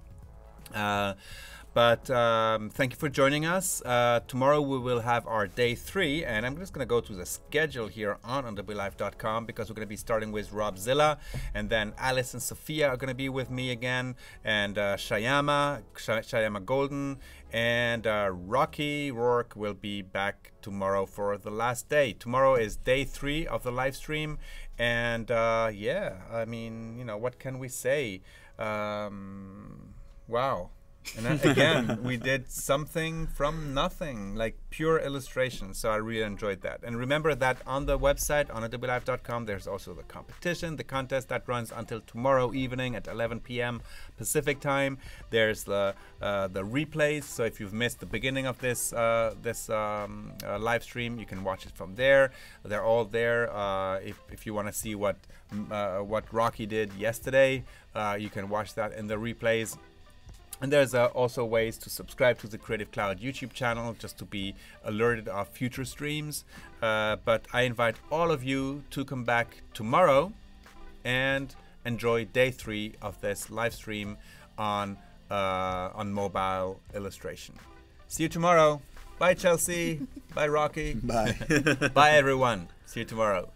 But thank you for joining us. Tomorrow we will have our day 3, and I'm just going to go to the schedule here on AdobeLive.com, because we're going to be starting with Robzilla, and then Alice and Sophia are going to be with me again, and Shyama Golden, and Rocky Roark will be back tomorrow for the last day. Tomorrow is day 3 of the live stream, and yeah, I mean, what can we say? Wow. And then, again, we did something from nothing, like pure illustration. So I really enjoyed that. And remember that on the website, on AdobeLive.com, there's also the competition, the contest that runs until tomorrow evening at 11 p.m. Pacific time. There's the replays. So if you've missed the beginning of this live stream, you can watch it from there. They're all there. If you want to see what Rocky did yesterday, you can watch that in the replays. And there's also ways to subscribe to the Creative Cloud YouTube channel just to be alerted of future streams. But I invite all of you to come back tomorrow and enjoy day 3 of this live stream on mobile illustration. See you tomorrow. Bye, Chelsea. Bye, Rocky. Bye. Bye, everyone. See you tomorrow.